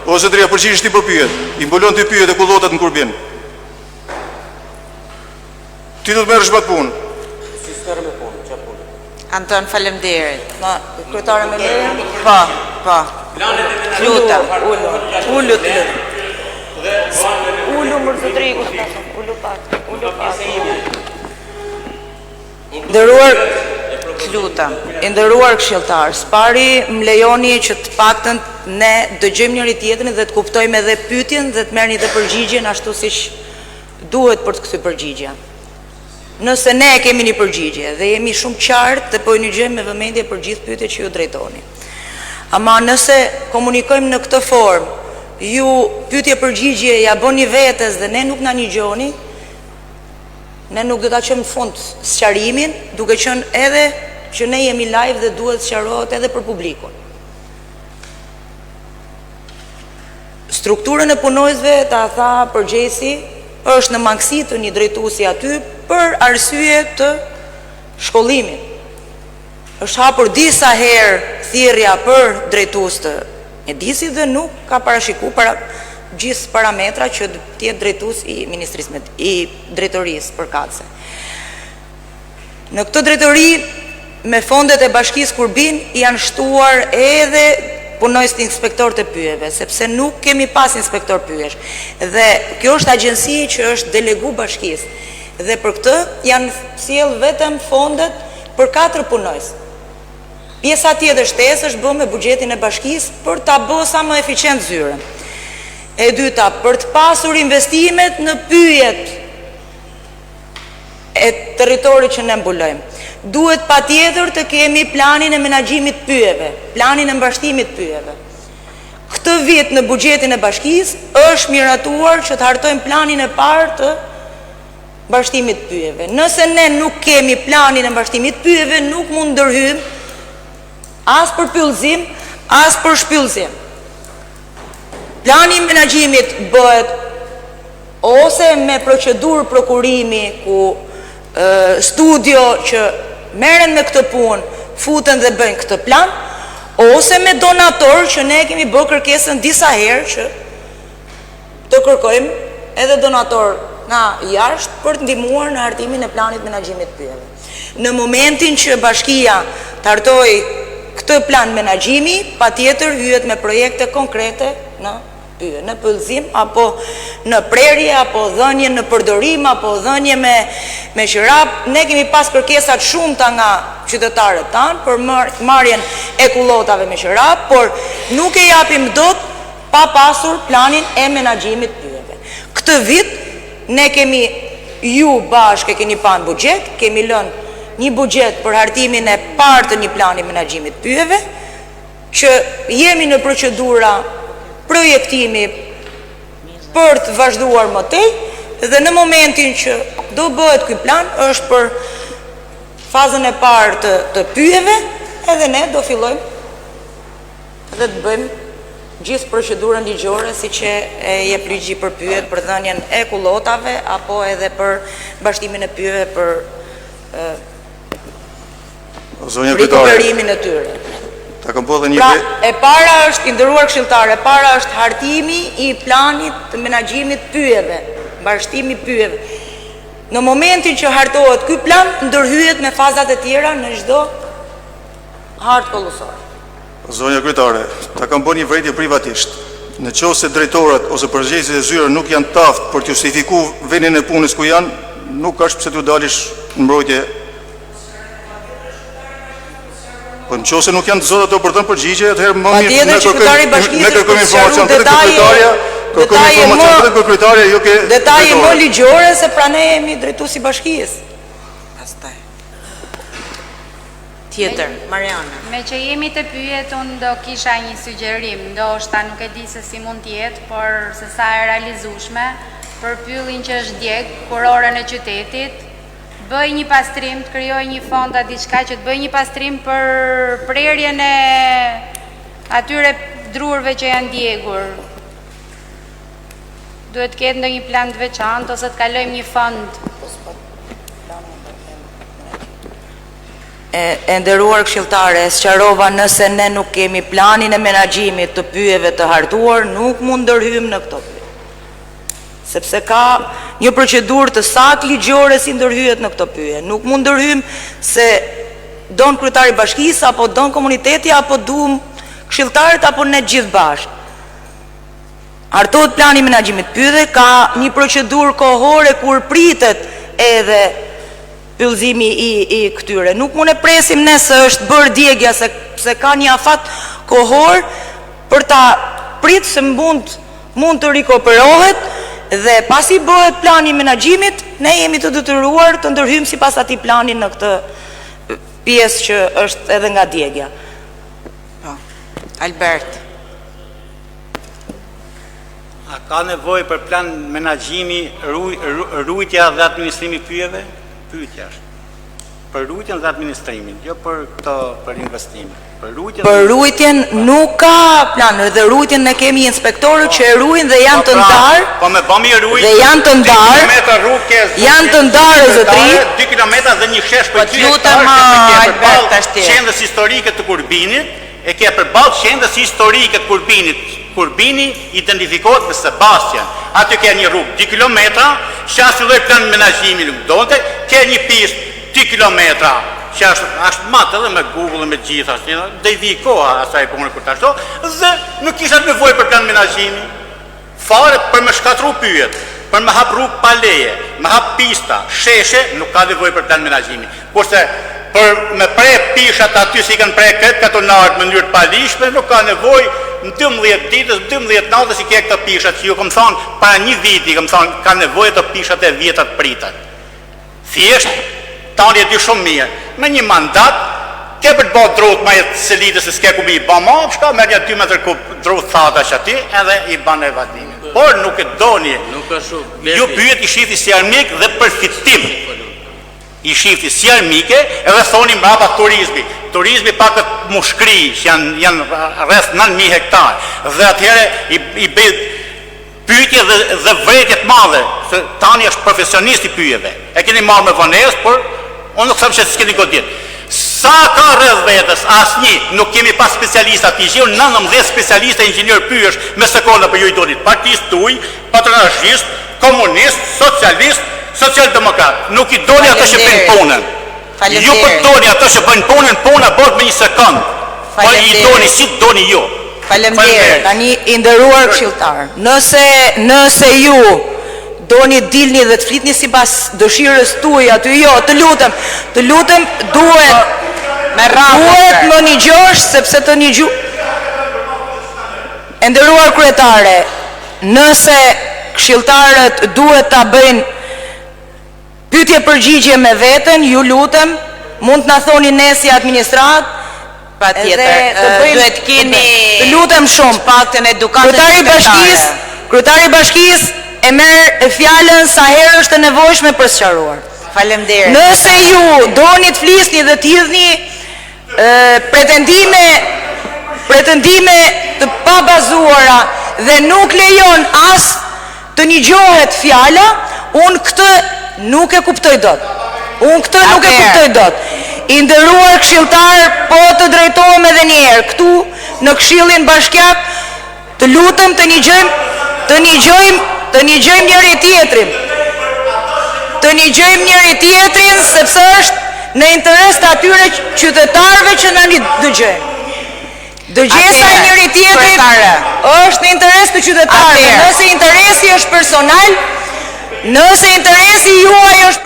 O zotëri, a përgjigjesh ti për pyjet? I mbulon ti pyjet e kullotat në kurbin. Ti do të merresh me punë. Si s'merr me punë, çfarë punë? Anton, faleminderit. Ma, kryetare me mirë. Po. Planet e menaxhimit. Lutem, ulu të lutem. Ulu më zotëri, ulu pak. Ulu pak. Nderuar, Lutem. nderuar këshilltar, spari më lejoni që të paktën ne dëgjojmë njëri tjetrin dhe të kuptojmë edhe pyetjen dhe të merrni dhe përgjigjen ashtu siç duhet për të kthyer përgjigjen. Nëse ne kemi një përgjigje dhe jemi shumë qartë dhe po i gjejmë me vëmendje për gjithë pyetjet që ju drejtoni. Ama nëse komunikojmë në këtë formë, ju pyetje përgjigje ja bëni vetes dhe ne nuk na njohni, ne nuk do ta çojmë në fund sqarimin, duke qenë edhe që ne jemi live dhe duhet sqarohet edhe për publikun. Strukturën e punojësve, ta tha përgjesi, është në mangësi të një drejtuesi aty për arsye të shkollimit. Është hapur disa herë thirrja për drejtues të mjedisit dhe nuk ka parashikuar gjithë parametra që të jetë drejtues i ministrisë i drejtorisë përkatëse. Në këtë drejtori me fondet e bashkisë Kurbin janë shtuar edhe punojës të inspektor të pyjeve, sepse nuk kemi pas inspektor pyjesh. Dhe kjo është agjensi që është delegu bashkisë. Dhe për këtë janë sjell vetëm fondet për 4 punojës. Pjesa tjetër shtesë është bërë me buxhetin e bashkisë për ta bërë sa më eficient zyrën. E dyta, për të pasur investimet në pyjet e territorit që ne mbulojmë. Duhet patjetër të kemi planin e menaxhimit pyjeve, planin e mbashtimit pyjeve. Këtë vit në buxhetin e bashkisë është miratuar që të hartojmë planin e parë të mbashtimit pyjeve. Nëse ne nuk kemi planin e mbashtimit pyjeve, nuk mund ndërhyjmë as për pyllëzim, as për shpyllëzim. Plani i menaxhimit bëhet ose me procedurë prokurimi ku studio që merren me këtë punë, futen dhe bëjnë këtë plan, ose me donator që ne kemi bërë kërkesën disa herë që të kërkojmë edhe donator nga jashtë për të ndihmuar në hartimin e planit menaxhimit pyjeve. Në momentin që bashkia të hartoj këtë plan menaxhimi, patjetër hyhet me projekte konkrete në pyje, në pëllëzim, apo në prerje, apo dhënje në përdorim, apo dhënje me qirap. Ne kemi pas kërkesat shumëta nga qytetarët tanë për marrjen e kullotave me qirap, por nuk e japim dot pa pasur planin e menaxhimit pyjeve. Këtë vit ne kemi ju bashkë keni panë buxhet, kemi lënë një buxhet për hartimin e parë të një plani menaxhimit pyjeve, që jemi në procedura projektimi për të vazhduar më tej, dhe në momentin që do bëhet ky plan është për fazën e parë të pyjeve, edhe ne do fillojmë dhe të bëjmë gjithë procedurën ligjore si që e jep ligji për pyjet, për dhënien e kullotave, apo edhe për bashkimin e pyjeve për rikuperimin e tyre. Ta kam po dhe një Pra, e para është, i nderuar këshilltar, e para është hartimi i planit të menaxhimit pyjeve, mbashtimi pyjeve. Në momentin që hartohet ky plan, ndërhyet me fazat e tjera në çdo hartë kollusor. Zonja kryetare, ta kam bërë një vërejtje privatisht. Në qoftë se drejtorët ose përgjegjësit e zyra nuk janë taft për të justifikuar vendin e punës ku janë, nuk ka pse t'u dalish në mbrojtje. Po në qoftë se nuk janë të zotë ato për të përgjigje, atëherë më mirë ne kërkojmë informacion të kryetarja, kërkojmë informacion të kryetarja, jo ke detaje më ligjore se pra ne jemi drejtuesi bashkisë. Pastaj. Tjetër, Mariana. Me që jemi të pyet, unë do kisha një sugjerim, ndoshta nuk e di se si mund tjetë, por se sa e realizushme, për pyllin që është djeg, kurorën e qytetit, bëj një pastrim, të kryoj një fonda diçka që të bëj një pastrim për prerjen e atyre drurve që janë djegur. Duhet ketë ndë një plan të veçantë, ose të kalojmë një fond. E nderuar këshilltare, sqarova nëse ne nuk kemi planin e menaxhimit të pyjeve të hartuar, nuk mund ndërhyjmë në këto pyje. Sepse ka një procedurë të saktë ligjore si ndërhyjet në këto pyje. Nuk mund ndërhyjmë se don kryetari i bashkisë apo don komuniteti apo duam këshilltarët apo ne gjithë bashkë. Hartohet plani i menaxhimit të pyjeve, ka një procedurë kohore kur pritet edhe pyllëzimi i këtyre. Nuk mund e presim ne se është bërë djegja, se ka një afat kohor për ta pritë se mund të rikoperohet, dhe pasi bëhet plani i menaxhimit, ne jemi të detyruar të ndërhyjmë sipas atij plani në këtë pjesë që është edhe nga djegja. Po. Albert. A ka nevojë për plan menaxhimi, rujtja dhe administrimi pyjeve? Pyetja është. Për rujtjen dhe administrimin, jo për këto për investimin. Për rujtjen nuk ka plan, dhe rujtjen ne kemi inspektorët që e ruajnë dhe janë të ndarë. Po me bëmi rujtje. Dhe janë të ndarë. Janë të ndarë zotri. 2 kilometra dhe një shesh për 2 hektarë. Qendrës historike të Kurbinit, e ke përballë qendrës historike të Kurbinit. Kurbini identifikohet me Sebastian. Aty ke një rrugë 2 kilometra, që asnjë lloj plan menaxhimi nuk donte, ke një pistë 2 kilometra, që është matë edhe me Google dhe me gjitha, dhe i vi koha asaj punë kur të ashtu, dhe nuk kisha nevojë për plan menaxhimi. Fare për me shkatru pyjet, për me hap rrugë pa leje, me hap pista, sheshe, nuk ka nevojë për plan menaxhimi. Kurse për me pre pishat aty si kanë pre këtë katonarët në mënyrë të palishme, nuk ka nevojë në 12 ditës, 12 natës i ke këto pishat, që ju kam thonë, para një viti, kam thonë, ka nevojë të pishat e vjetat pritat. Thjesht, tani e di shumë mirë, me një mandat, ke për të bëhë drut ma jetë selitës e s'ke ku mi i ba ma, shka me një 2 metër ku drut thata që ati, edhe i banë e vadimin. Por nuk e doni, ju pyet i shifti si armik dhe përfitim. I shifti si armike, edhe thoni mbrapa turizmi. Turizmi pak të mushkri, që janë rreth 9.000 hektar. Dhe atëhere i bëjt pyetje dhe vërejtjet madhe, se tani është profesionist i pyjeve. E keni marrë me vones, por unë nuk thëmë që s'keni godit. Sa ka rreth vetës, asnjë, nuk kemi pas specialista të gjiu, 19 specialista inxhinier pyjesh me sekonda për ju i donit. Partist tuj, patronazhist, komunist, socialist, social-demokrat. Nuk i doni ato që bëjnë punën. Ju për doni ato që bëjnë punën, puna bëhet me një sekond. Po i doni, si doni ju. Faleminderit. Tani i nderuar këshilltar. Nëse ju doni dilni dhe të flitni sipas dëshirës tuaj aty, jo, të lutem, duhet më një gjosh, sepse të një gju... E nderuar kryetare, nëse këshilltarët duhet ta bëjnë pyetje përgjigje me veten, ju lutem, mund të na thoni ne si administrat, patjetër, duhet keni të lutem shumë paktën edukatën kryetari i bashkisë e merr fjalën sa herë është e nevojshme për sqaruar. Faleminderit. Nëse ju doni të flisni dhe të hidhni pretendime të pabazuara dhe nuk lejon as të një gjohet fjala, unë këtë nuk e kuptoj dot. I nderuar këshilltar, po të drejtohem edhe një herë këtu në Këshillin Bashkiak, të lutem të njigjojmë njëri tjetrin. Sepse është në interes të atyre qytetarëve që na dëgjojnë. Dëgjesa e njëri tjetrit është në interes të qytetarëve. Nëse interesi është personal, nëse interesi juaj është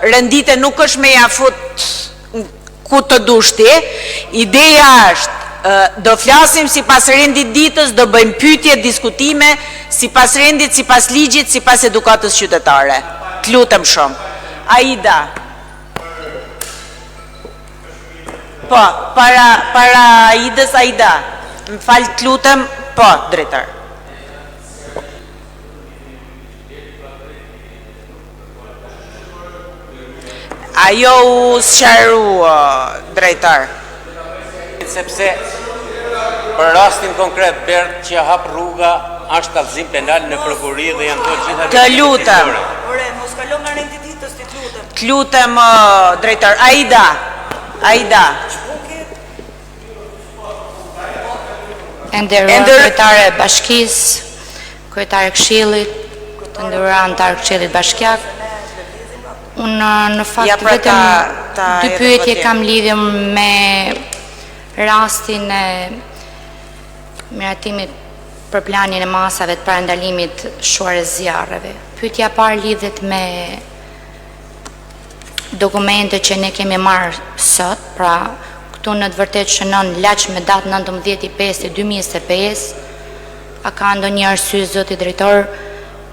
rendite nuk është me jafut ku të dushti, ideja është do flasim si pas rendit ditës, do bëjmë pyetje, diskutime, si pas rendit, si pas ligjit, si pas edukatës qytetare. Të lutem shumë. Aida. Po, para Aidës, Aida. Më falë, të lutem, po, drejtar. Ajo u sqaru, drejtar. Sepse për rastin konkret Bert që hap rruga është kallëzim penal në prokurori dhe janë të gjitha të lutem. Ore, mos kalo nga rendit ditës, të lutem. Të lutem, drejtar. Aida. Nderuar kryetare e bashkisë, kryetare Këshillit, të nderuar anëtar Këshillit Bashkiak. Unë në fakt vetëm dy pyetje kam lidhje me rastin e miratimit për planin e masave të parandalimit shuar e zjarreve. Pyetja parë lidhet me dokumente që ne kemi marrë sot, pra këtu në të vërtetë shënon laç me datë 19/5/2025. A ka ndonjë arsye zoti drejtor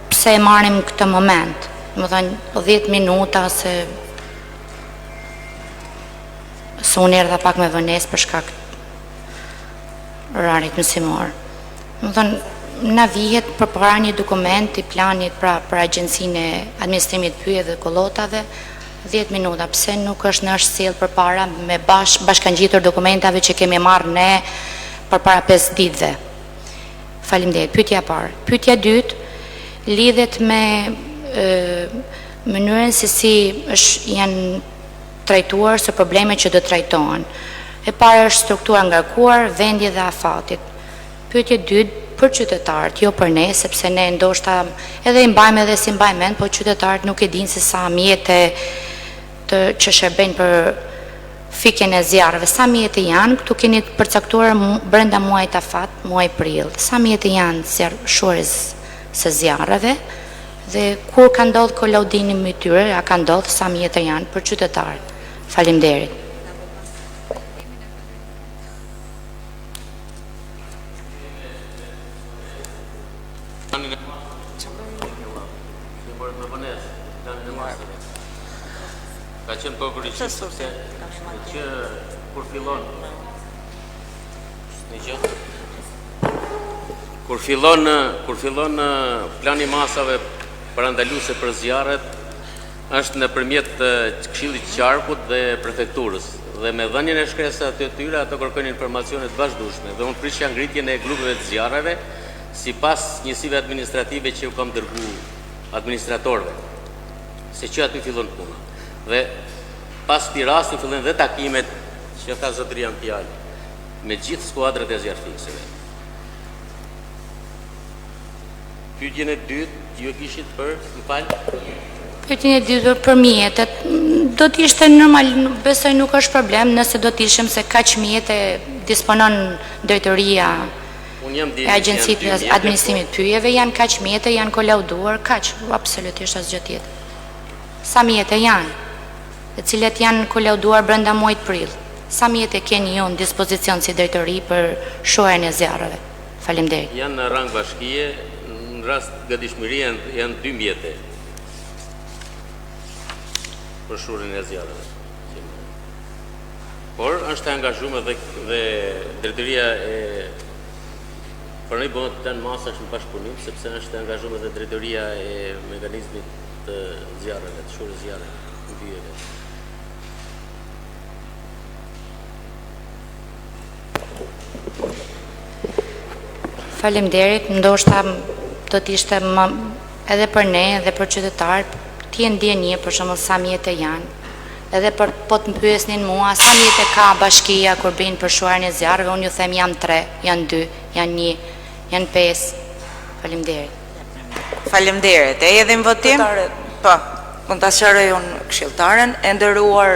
pse e marrim këtë moment? Më thënë 10 minuta se unë erdha pak me vënes për shkak orarit mësimor. Më thënë, na vihet për para një dokument i planit për agjensinë e administrimit pyje dhe kollotave, 10 minuta, pse nuk është në është sjellë për para me bashkangjitur dokumentave që kemi marrë ne për para 5 ditëve. Faleminderit. Pyetja parë. Pyetja dytë lidhet me mënyrën se si janë trajtuar së probleme që do trajtohen. E para është struktura ngarkuar, vendi dhe afatit. Pyetje dytë për qytetarët, jo për ne, sepse ne ndoshta edhe i mbajmë edhe si mbajmë mend, po qytetarët nuk e dinë se sa mjete që shërbejnë për fikjen e zjarreve. Sa mjete janë, këtu keni përcaktuar brenda muajit afat, muaj prill. Sa mjete janë shuarës së zjarreve? Dhe kur ka ndodhë kolaudini me tyre, a ka ndodhë sa mjetër janë për qytetarët. Faleminderit. Ka qenë përkërishtë, sepse që kur fillon plani masave parandaluese për zjarret është nëpërmjet Këshillit Qarkut dhe prefekturës. Dhe me dhënien e shkresave të tyre ato kërkojnë informacione të vazhdueshme. Dhe unë prishja ngritjen e grupeve të zjarreve sipas njësive administrative që u kam dërguar administratorëve. Se që aty fillon puna. Dhe pas këtij rasti fillojnë dhe takimet që tha zotëria në fjalë me gjithë skuadrat e zjarrfikseve. Pyetjen e dytë, ju e kishit për, më falë? Pyetjen e dytë për mjetet, do t'ishte normal, besoj nuk është problem, nëse do t'ishim se kaq mjete disponon drejtoria. Unë e agjencitë administrimit pyjeve janë kaq mjete, janë kolauduar, kaq, absolutisht asgjë tjetër. Sa mjete janë, të cilet janë kolauduar brenda muajit prill. Sa mjete keni ju në dispozicion si drejtori për shohjen e zjarreve? Faleminderit. Janë në rang bashkie, në rast gatishmëri janë 2 mjete për shurjen e zjarreve. Por është angazhuar dhe drejtoria e pranoi bëhet të masash në bashkëpunim, sepse është angazhuar dhe drejtoria e mekanizmit të zjarreve, të shurjes zjarreve në pyjeve. Faleminderit, ndoshta do të ishte edhe për ne edhe për qytetarët, të jenë ndjenjë për shembull sa mjete janë. Edhe për po të më pyesnin mua sa mjete ka bashkia kur bëjnë për shohjen e zjarreve, unë ju them janë 3, janë 2, janë 1, janë 5. Faleminderit. Faleminderit. E edhe në votim? Po. Mund ta sqaroj unë këshilltaren, e nderuar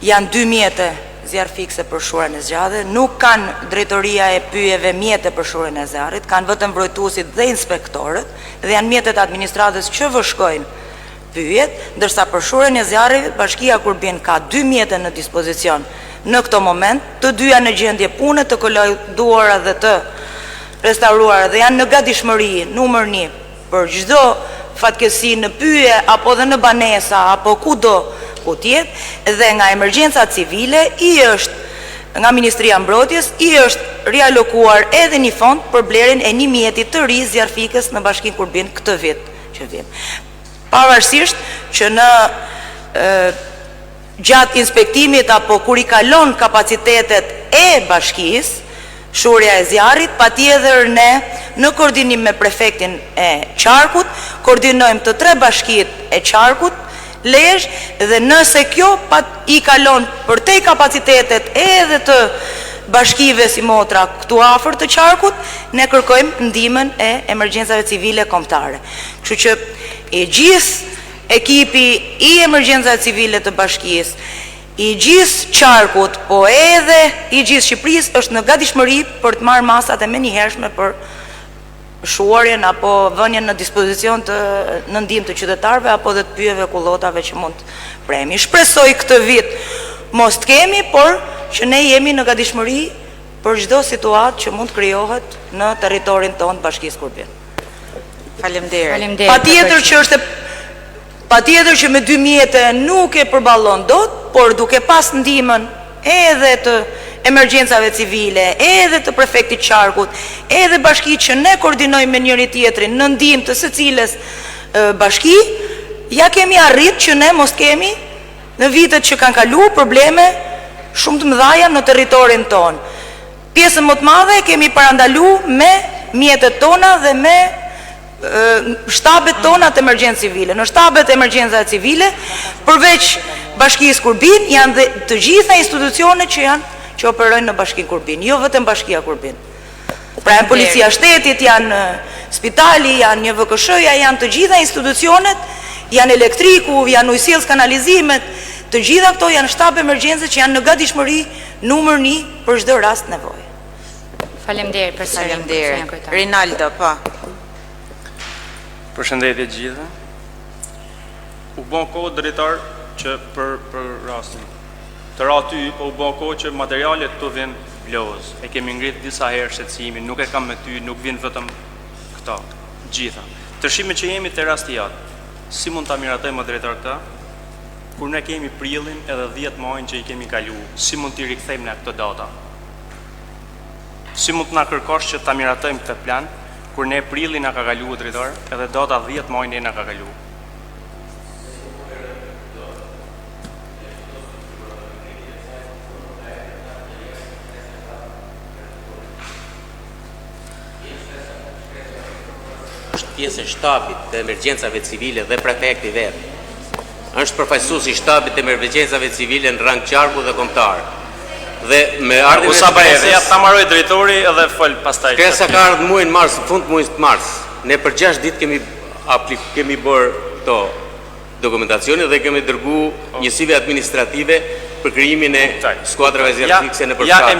janë 2 mjete zjarr fikse për shohjen e zjarreve, nuk kanë drejtoria e pyjeve mjete për shohjen e zjarrit, kanë vetëm mbrojtuesit dhe inspektorët dhe janë mjetet administratës që vëshkojnë pyjet, ndërsa për shohjen e zjarrit bashkia kur bën ka 2 mjete në dispozicion. Në këto moment, të dyja në gjendje pune të kolauduara dhe të restauruara dhe janë në gatishmëri numër 1 për çdo fatkeqësi në pyje apo dhe në banesa apo kudo ku tjetë, dhe nga emergjenca civile i është nga Ministria Mbrojtjes i është rialokuar edhe një fond për blerjen e 1 mjeti të ri zjarfikës në Bashkinë Kurbin këtë vit që vjen. Pavarësisht që në gjatë inspektimit apo kur i kalon kapacitetet e bashkisë, shurja e zjarrit, patjetër ne në koordinim me prefektin e Qarkut, koordinojmë të 3 bashkitë e Qarkut, Lezhë, dhe nëse kjo i kalon për te kapacitetet edhe të bashkive si Motra këtu afër të Qarkut, ne kërkojmë ndihmën e emergjencave civile kombëtare. Kështu që i gjithë ekipi i emergjencave civile të bashkisë, i gjithë Qarkut, po edhe i gjithë Shqipërisë është në gatishmëri për të marrë masat e menjëhershme për shuarjen apo vënjen në dispozicion në ndihmë të qytetarëve apo dhe të pyjeve kullotave që mund të premi. Shpresoj këtë vit mos të kemi, por që ne jemi në gatishmëri për çdo situatë që mund të krijohet në territorin tonë të Bashkisë Kurbin. Faleminderit. Patjetër që me 2 mjete nuk e përballon dot, por duke pas ndihmën edhe të emergjencave civile, edhe të prefektit Qarkut, edhe bashkitë që ne koordinojmë me njëri tjetrin në ndihmë të secilës bashki, ja kemi arrit që ne mos kemi në vitet që kanë kaluar probleme shumë të mëdha në territorin tonë. Pjesën më të madhe kemi parandaluar me mjetet tona dhe me shtabet tona të emergjencë civile. Në shtabet e emergjencave civile, përveç Bashkisë Kurbin, janë dhe të gjitha institucionet që operojnë në Bashkinë Kurbin, jo vetëm Bashkia Kurbin. Pra janë Policia Shtetit, janë spitali, janë një VKSH-ja, janë të gjitha institucionet, janë elektriku, janë ujësjellës, kanalizimet, të gjitha këto janë shtabe emergjencë që janë në gatishmëri numër 1 për çdo rast nevoje. Faleminderit për Faleminderit. Rinaldo, po. Përshëndetje gjithë. U bën kohë drejtar që për rastin të raty, po u bën kohë që materialet të vinë bloz. E kemi ngrit disa herë shqetësimin, nuk e kam me ty, nuk vinë vetëm këta, gjitha. Tërshime që jemi të rastijat, si mund ta miratojmë drejtar këta? Kur ne kemi prillin edhe 10 muajin që i kemi kalu, si mund t'i rikthejmë në këto data? Si mund t'na kërkosh që ta miratojmë këtë plan, kur ne prillin na ka kalu drejtar, edhe data 10 muajin e na ka kalu? Pjesë e shtabit të emergjencave civile dhe prefekti vetë. Është përfaqësues i shtabit të emergjencave civile në rang Qarku dhe kombëtar. Dhe me ardhmën e kresës, ja ta marroi drejtori edhe fol pastaj. Kresa ka ardhur muajin mars, fund muajit mars. Ne për 6 ditë kemi bërë këto dokumentacione dhe kemi dërguar njësive administrative për krijimin e skuadrave zjarr fikse në përfshirje. Ja e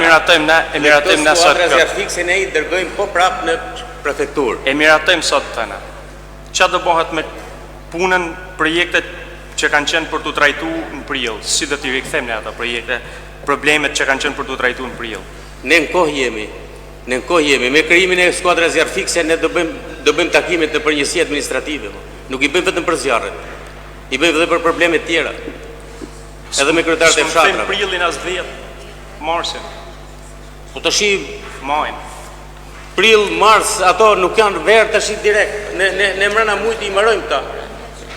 miratojmë na sot. Skuadra zjarr fikse ne I dërgojmë po prap në prefekturë. E miratojmë sot tëna. Çfarë do bëhet me punën, projektet që kanë qenë për të trajtuar në prill? Si do t'i rikthejmë ne ato projekte, problemet që kanë qenë për të trajtuar në prill? Ne në kohë jemi me krijimin e skuadrës zjarr fikse ne do bëjmë takimet në përgjithësi administrative. Nuk I bëjmë vetëm për zjarret. I bëjmë edhe për probleme tjera. Edhe me kryetarët e fshatrave. Në prillin as 10 marsin. Po tash majin. Prill, mars, ato nuk janë verë tash direkt. Ne mbrana mujt I mbarojmë këta.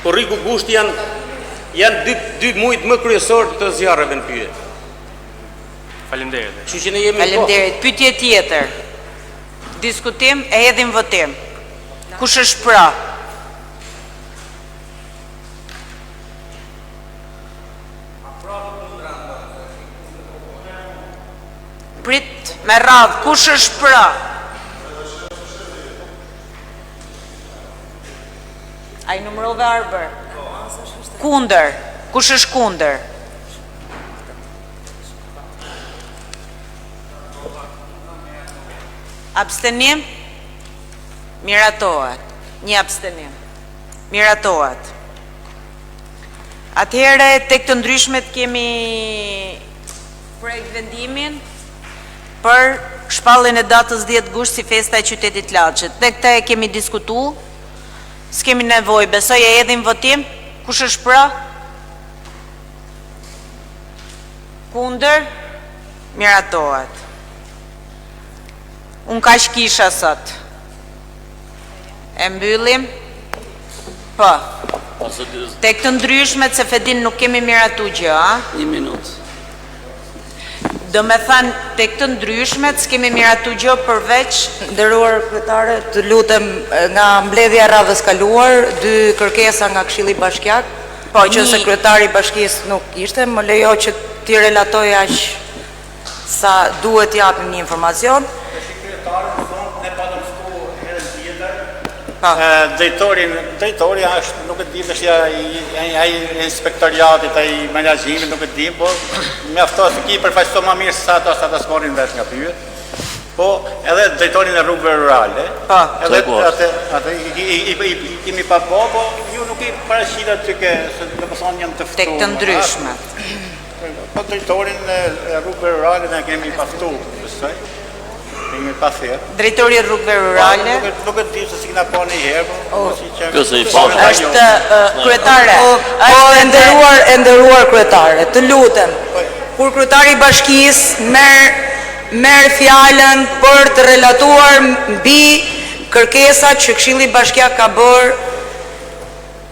Korriku gushti janë dy mujt më kryesor të zjarreve në pyetje. Faleminderit. Kështu që ne jemi Faleminderit. Pyetje tjetër. Diskutim e hedhim votim. Kush është pra? Prit me radhë, kush është pra? A I numërove Arber? Kundër. Kush është kundër? Abstenim? Miratohet. Një abstenim. Miratohet. Atëherë, tek të ndryshmet kemi projekt vendimin për shpalljen e datës 10 gusht si festa e qytetit Laçit. Tek këta e kemi diskutuar. S'kemi nevojë, besoj e hedhim votim. Kush është pra? Kundër? Miratohet. Unë kaq kisha sot. E mbyllim? Po. Tek të ndryshmet se Fedin nuk kemi miratu gjë, a? Një minutë. Do me thanë, tek të ndryshmet s'kemi miratu gjë përveç. Nderuar kryetare, të lutem nga mbledhja e radhës kaluar, 2 kërkesa nga Këshilli Bashkiak, po që sekretari I bashkisë nuk ishte, më lejo që ti relatoj aq sa duhet japim një informacion. Ne patëm shku herën tjetër. Drejtori është, nuk e di tash ai inspektoriatit, ai menaxhimit, nuk e di, po mjafton se ki përfaqëson më mirë sa ata s'morin vesh nga pyet. Po edhe drejtorin e rrugëve rurale. Edhe atë I kemi pa po ju nuk I paraqit aty që domethënë janë të ftuar. Tek të ndryshme. Po drejtorin e rrugëve rurale ne kemi paftuar, besoj. Kemi pasur. Drejtori I rrugëve rurale. Nuk e di se si na po një herë, po si që. Është kryetare. E nderuar kryetare, të lutem. Kur kryetari I bashkisë merr fjalën për të relatuar mbi kërkesat që Këshilli Bashkiak ka bërë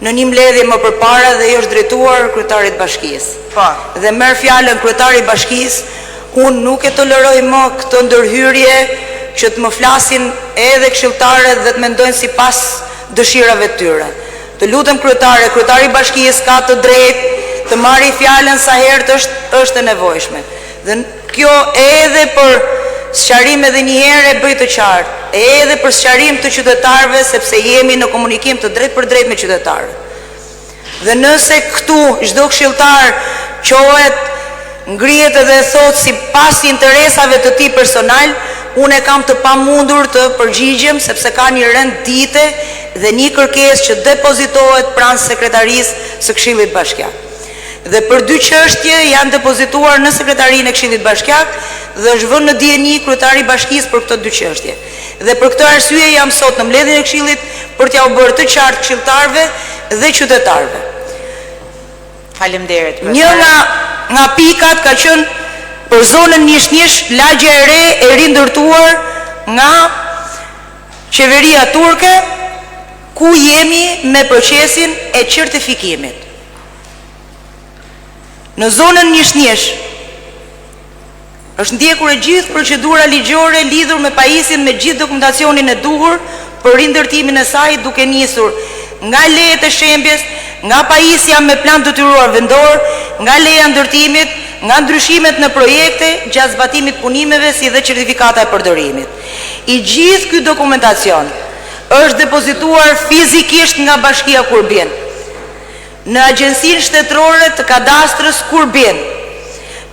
në një mbledhje më përpara dhe I është drejtuar kryetarit bashkisë. Po. Dhe merr fjalën kryetari I bashkisë, unë nuk e toleroj më këtë ndërhyrje që të më flasin edhe këshilltarët dhe të mendojnë sipas dëshirave të tyre. Të lutem kryetari I bashkisë ka të drejtë të marrë fjalën sa herë është e nevojshme. Dhe kjo edhe për sqarim edhe një herë e bëj të qartë, edhe për sqarim të qytetarëve sepse jemi në komunikim të drejtë për drejtë me qytetarët. Dhe nëse këtu çdo këshilltar qohet ngrihet edhe thot si pas interesave të tij personal, unë e kam të pamundur të përgjigjem sepse ka një rendite dhe një kërkesë që depozitohet pranë sekretarisë së Këshillit Bashkiak. Dhe për 2 çështje janë depozituar në sekretarinë e Këshillit Bashkiak dhe është vënë në dieni kryetari I bashkisë për këto 2 çështje. Dhe për këtë arsye jam sot në mbledhjen e Këshillit për t'ia u bërë të qartë këshilltarëve dhe qytetarëve. Faleminderit. Një nga pikat ka qenë për zonën Nishnjesh, lagja e re e rindërtuar nga qeveria turke, ku jemi me procesin e certifikimit. Në zonën Nishnjesh është ndjekur e gjithë procedura ligjore lidhur me pajisjen me gjithë dokumentacionin e duhur për rindërtimin e saj, duke nisur nga lejet e shembjes, nga pajisja me plan detyruar vendor, nga leja ndërtimit, nga ndryshimet në projekte, gjatë zbatimit punimeve si dhe certifikata e përdorimit. I gjithë ky dokumentacion është depozituar fizikisht nga Bashkia Kurbin në Agjencinë Shtetërore të Kadastrës Kurbin.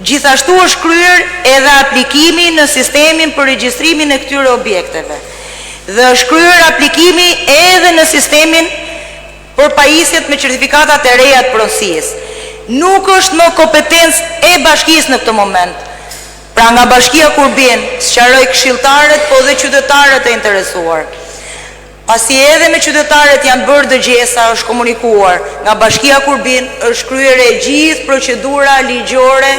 Gjithashtu është kryer edhe aplikimi në sistemin për regjistrimin e këtyre objekteve. Dhe është kryer aplikimi edhe në sistemin për pajisjet me certifikatat e reja të pronësisë. Nuk është më kompetencë e bashkisë në këtë moment. Pra nga bashkia kur bjen, sqaroj këshilltarët, po dhe qytetarët e interesuar. Pasi edhe me qytetarët janë bërë dëgjesa, është komunikuar, nga bashkia kur bjen është kryer e gjithë procedura ligjore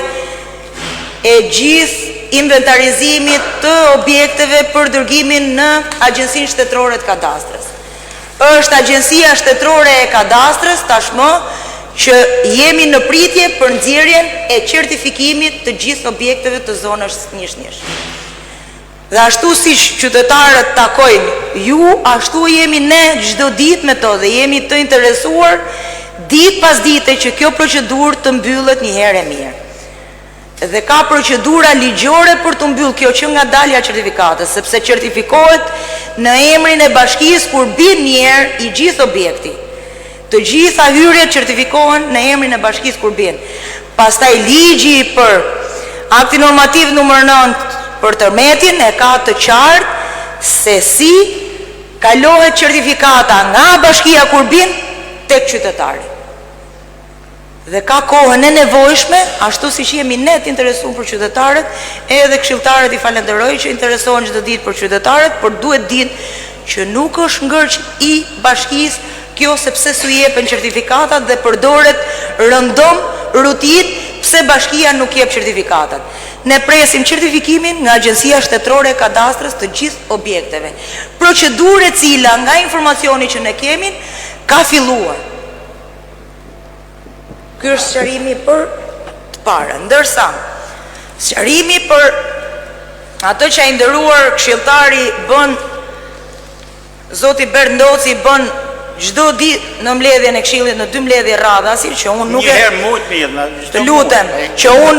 e gjithë inventarizimit të objekteve për dërgimin në Agjencinë Shtetërore të Kadastrës. Është Agjencia Shtetërore e Kadastrës tashmë që jemi në pritje për nxjerrjen e certifikimit të gjithë objekteve të zonës 1-1. Dhe ashtu si qytetarët takojnë ju, ashtu jemi ne çdo ditë me to dhe jemi të interesuar ditë pas dite që kjo procedurë të mbyllet një herë e mirë. Dhe ka procedura ligjore për të mbyllë kjo që nga dalja certifikatës, sepse certifikohet në emrin e bashkisë kur bin një herë i gjithë objekti. Të gjitha hyrjet certifikohen në emrin e bashkisë kur bin. Pastaj ligji për akti normativ numër 9 për tërmetin e ka të qartë se si kalohet certifikata nga bashkia kur bin tek qytetari. Dhe ka kohën e nevojshme, ashtu si që jemi net interesuar për qytetarët, edhe këshilltarët i falenderoj që interesohen çdo ditë për qytetarët, por duhet ditë që nuk është ngërç i bashkisë kjo sepse su jepen certifikatat dhe përdoret rëndom rutin pse bashkia nuk jep certifikatat. Ne presim certifikimin nga Agjencia Shtetërore e Kadastrës të gjithë objekteve. Procedurë e cila nga informacioni që ne kemi ka filluar. Ky është sqarimi për të parë, ndërsa sqarimi për atë që ai nderuar këshilltari bën, Zoti Berndoci bën çdo ditë në mbledhjen e këshillit në 2 mbledhje radhasi që unë nuk Një herë mujt mirë, na të lutem, që unë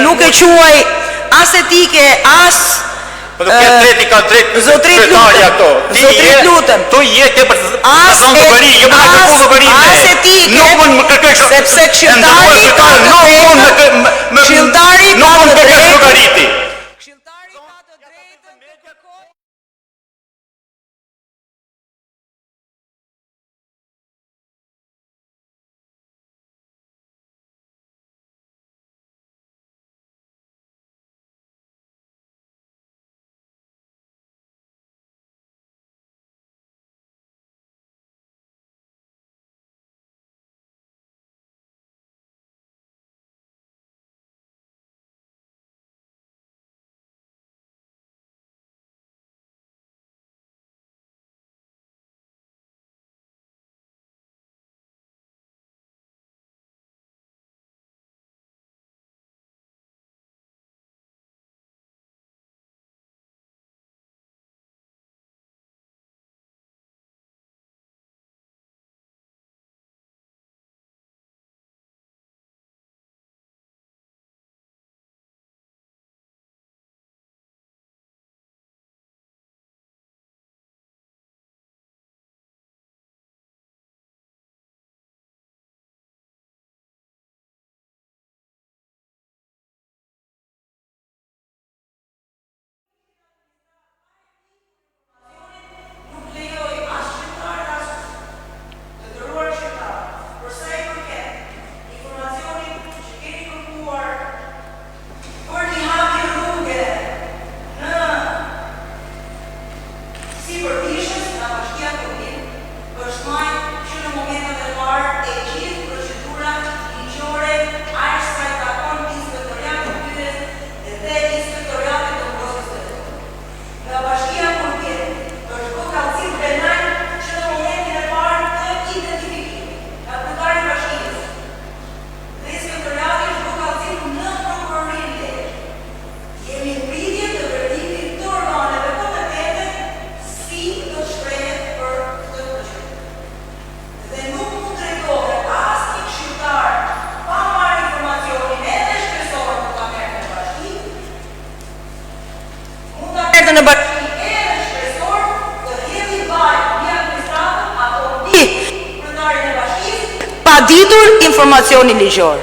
nuk e quaj as etike, as Po do këtë treti ka drejt sekretarja këto. Zotrit lutem. Tu jetë për zonë llogari, jo për të llogari. As etike. Nuk mund më kërkoj sepse këshilltari ka të drejtën. Këshilltari ka të drejtën. Ditur informacioni ligjor.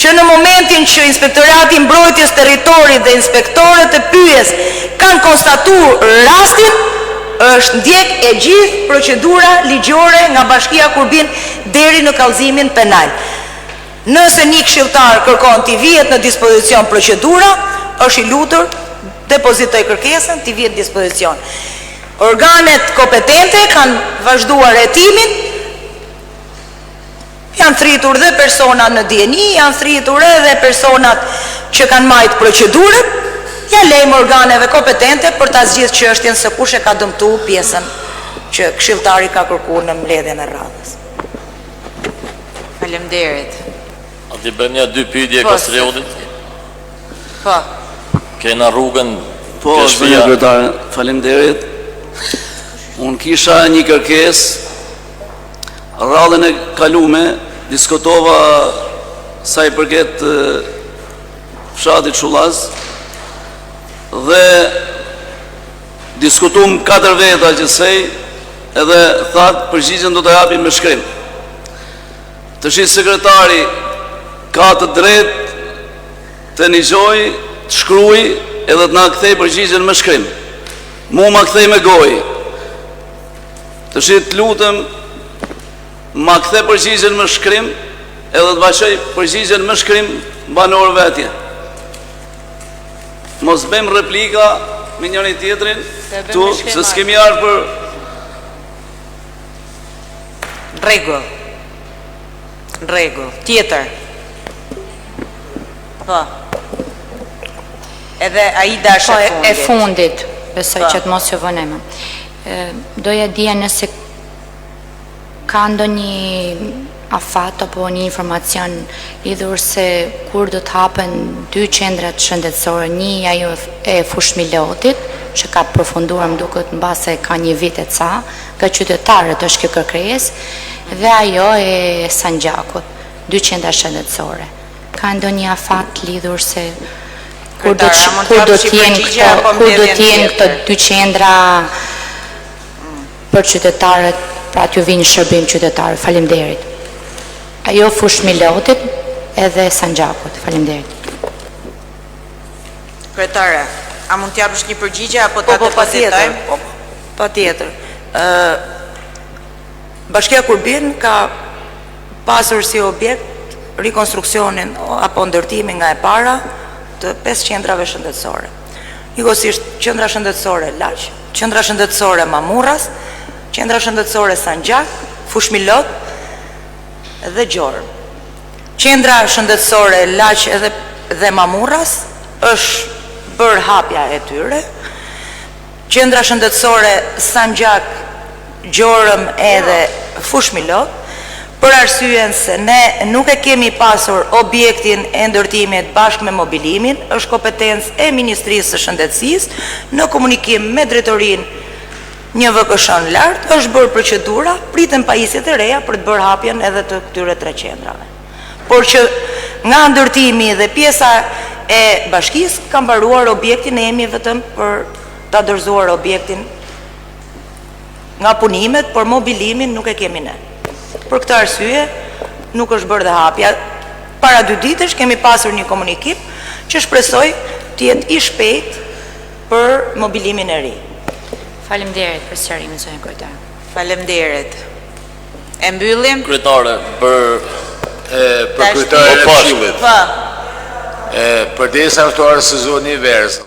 që në momentin që Inspektorati i Mbrojtjes Territorit dhe inspektorët e pyes kanë konstatuar rastin, është ndjek e gjithë procedura ligjore nga Bashkia Kurbin deri në kallëzimin penal. Nëse një këshilltar kërkon t'i vihet në dispozicion procedura, është i lutur depozitoj kërkesën, t'i vihet në dispozicion. Organet kompetente kanë vazhduar hetimin, janë thritur dhe personat në DNI, janë thritur edhe personat që kanë marrë procedurën, ja lejmë organeve kompetente për ta zgjidhur çështjen se kush e ka dëmtuar pjesën që këshilltari ka kërkuar në mbledhjen e radhës. Faleminderit. A ti bën ja 2 pyetje Kastriodit? Po. Kena rrugën Po, zënja kryetare, faleminderit. Unë kisha një kërkesë. Radhën e kalume diskutova sa i përket fshatit Shullaz dhe diskutum 4 veta gjithsej edhe thatë përgjigjen do të japim me shkrim. Të shi sekretari ka të drejtë të nigjoj, të shkruaj edhe të na kthej përgjigjen me shkrim. Mu ma kthej me gojë. Të shi të lutem ma kthe përgjigjen me shkrim edhe të vazhdoj përgjigjen me shkrim banor vetje. Mos bëjmë replika me njëri tjetrin tu, se s'kemi ardhur për rregull. Tjetër. Po. Edhe Aida është e fundit, besoj që të mos ju vënema. Doja dija nëse ka ndonjë afat apo një informacion lidhur se kur do të hapen 2 qendrat shëndetësore, një ajo e Fushmilotit, që ka përfunduar më duket mbase ka një vit e ca, nga qytetarët është kjo kërkesë, dhe ajo e Sanxhakut, 2 qendra shëndetësore. Ka ndonjë afat lidhur se kur do të jenë këto 2 qendra për qytetarët, pra t'ju vinë shërbim qytetarë. Faleminderit. Ajo Fushmilotit edhe Sanxhakut. Faleminderit. Kryetare, a mund t'japësh një përgjigje apo ta depozitojmë? Patjetër. Bashkia Kurbin ka pasur si objekt rikonstruksionin apo ndërtimin nga e para të 5 qendrave shëndetësore. Njëkohësisht qendra shëndetësore Laq, qendra shëndetësore Mamurras, qendra shëndetësore Sanxhak, Fushmilot dhe Gjorë. Qendra shëndetësore Laq dhe Mamurras është bërë hapja e tyre. Qendra shëndetësore Sanxhak, Gjorëm edhe Fushmilot, për arsyen se ne nuk e kemi pasur objektin e ndërtimit bashkë me mobilimin, është kompetencë e Ministrisë së Shëndetësisë, në komunikim me drejtorinë një VKSH lartë, është bërë procedura, pritën pajisjet e reja për të bërë hapjen edhe të këtyre 3 qendrave. Por që nga ndërtimi dhe pjesa e bashkisë ka mbaruar objektin, e jemi vetëm për ta dorëzuar objektin nga punimet, por mobilimin nuk e kemi ne. Për këtë arsye nuk është bërë dhe hapja. Para 2 ditësh kemi pasur një komunikim që shpresoj të jetë i shpejt për mobilimin e ri. Faleminderit për sqarimin, zonja kryetare. Faleminderit. E mbyllim? Kryetare, për kryetare e Këshillit. Po. Përdesë të arsëzoni versë.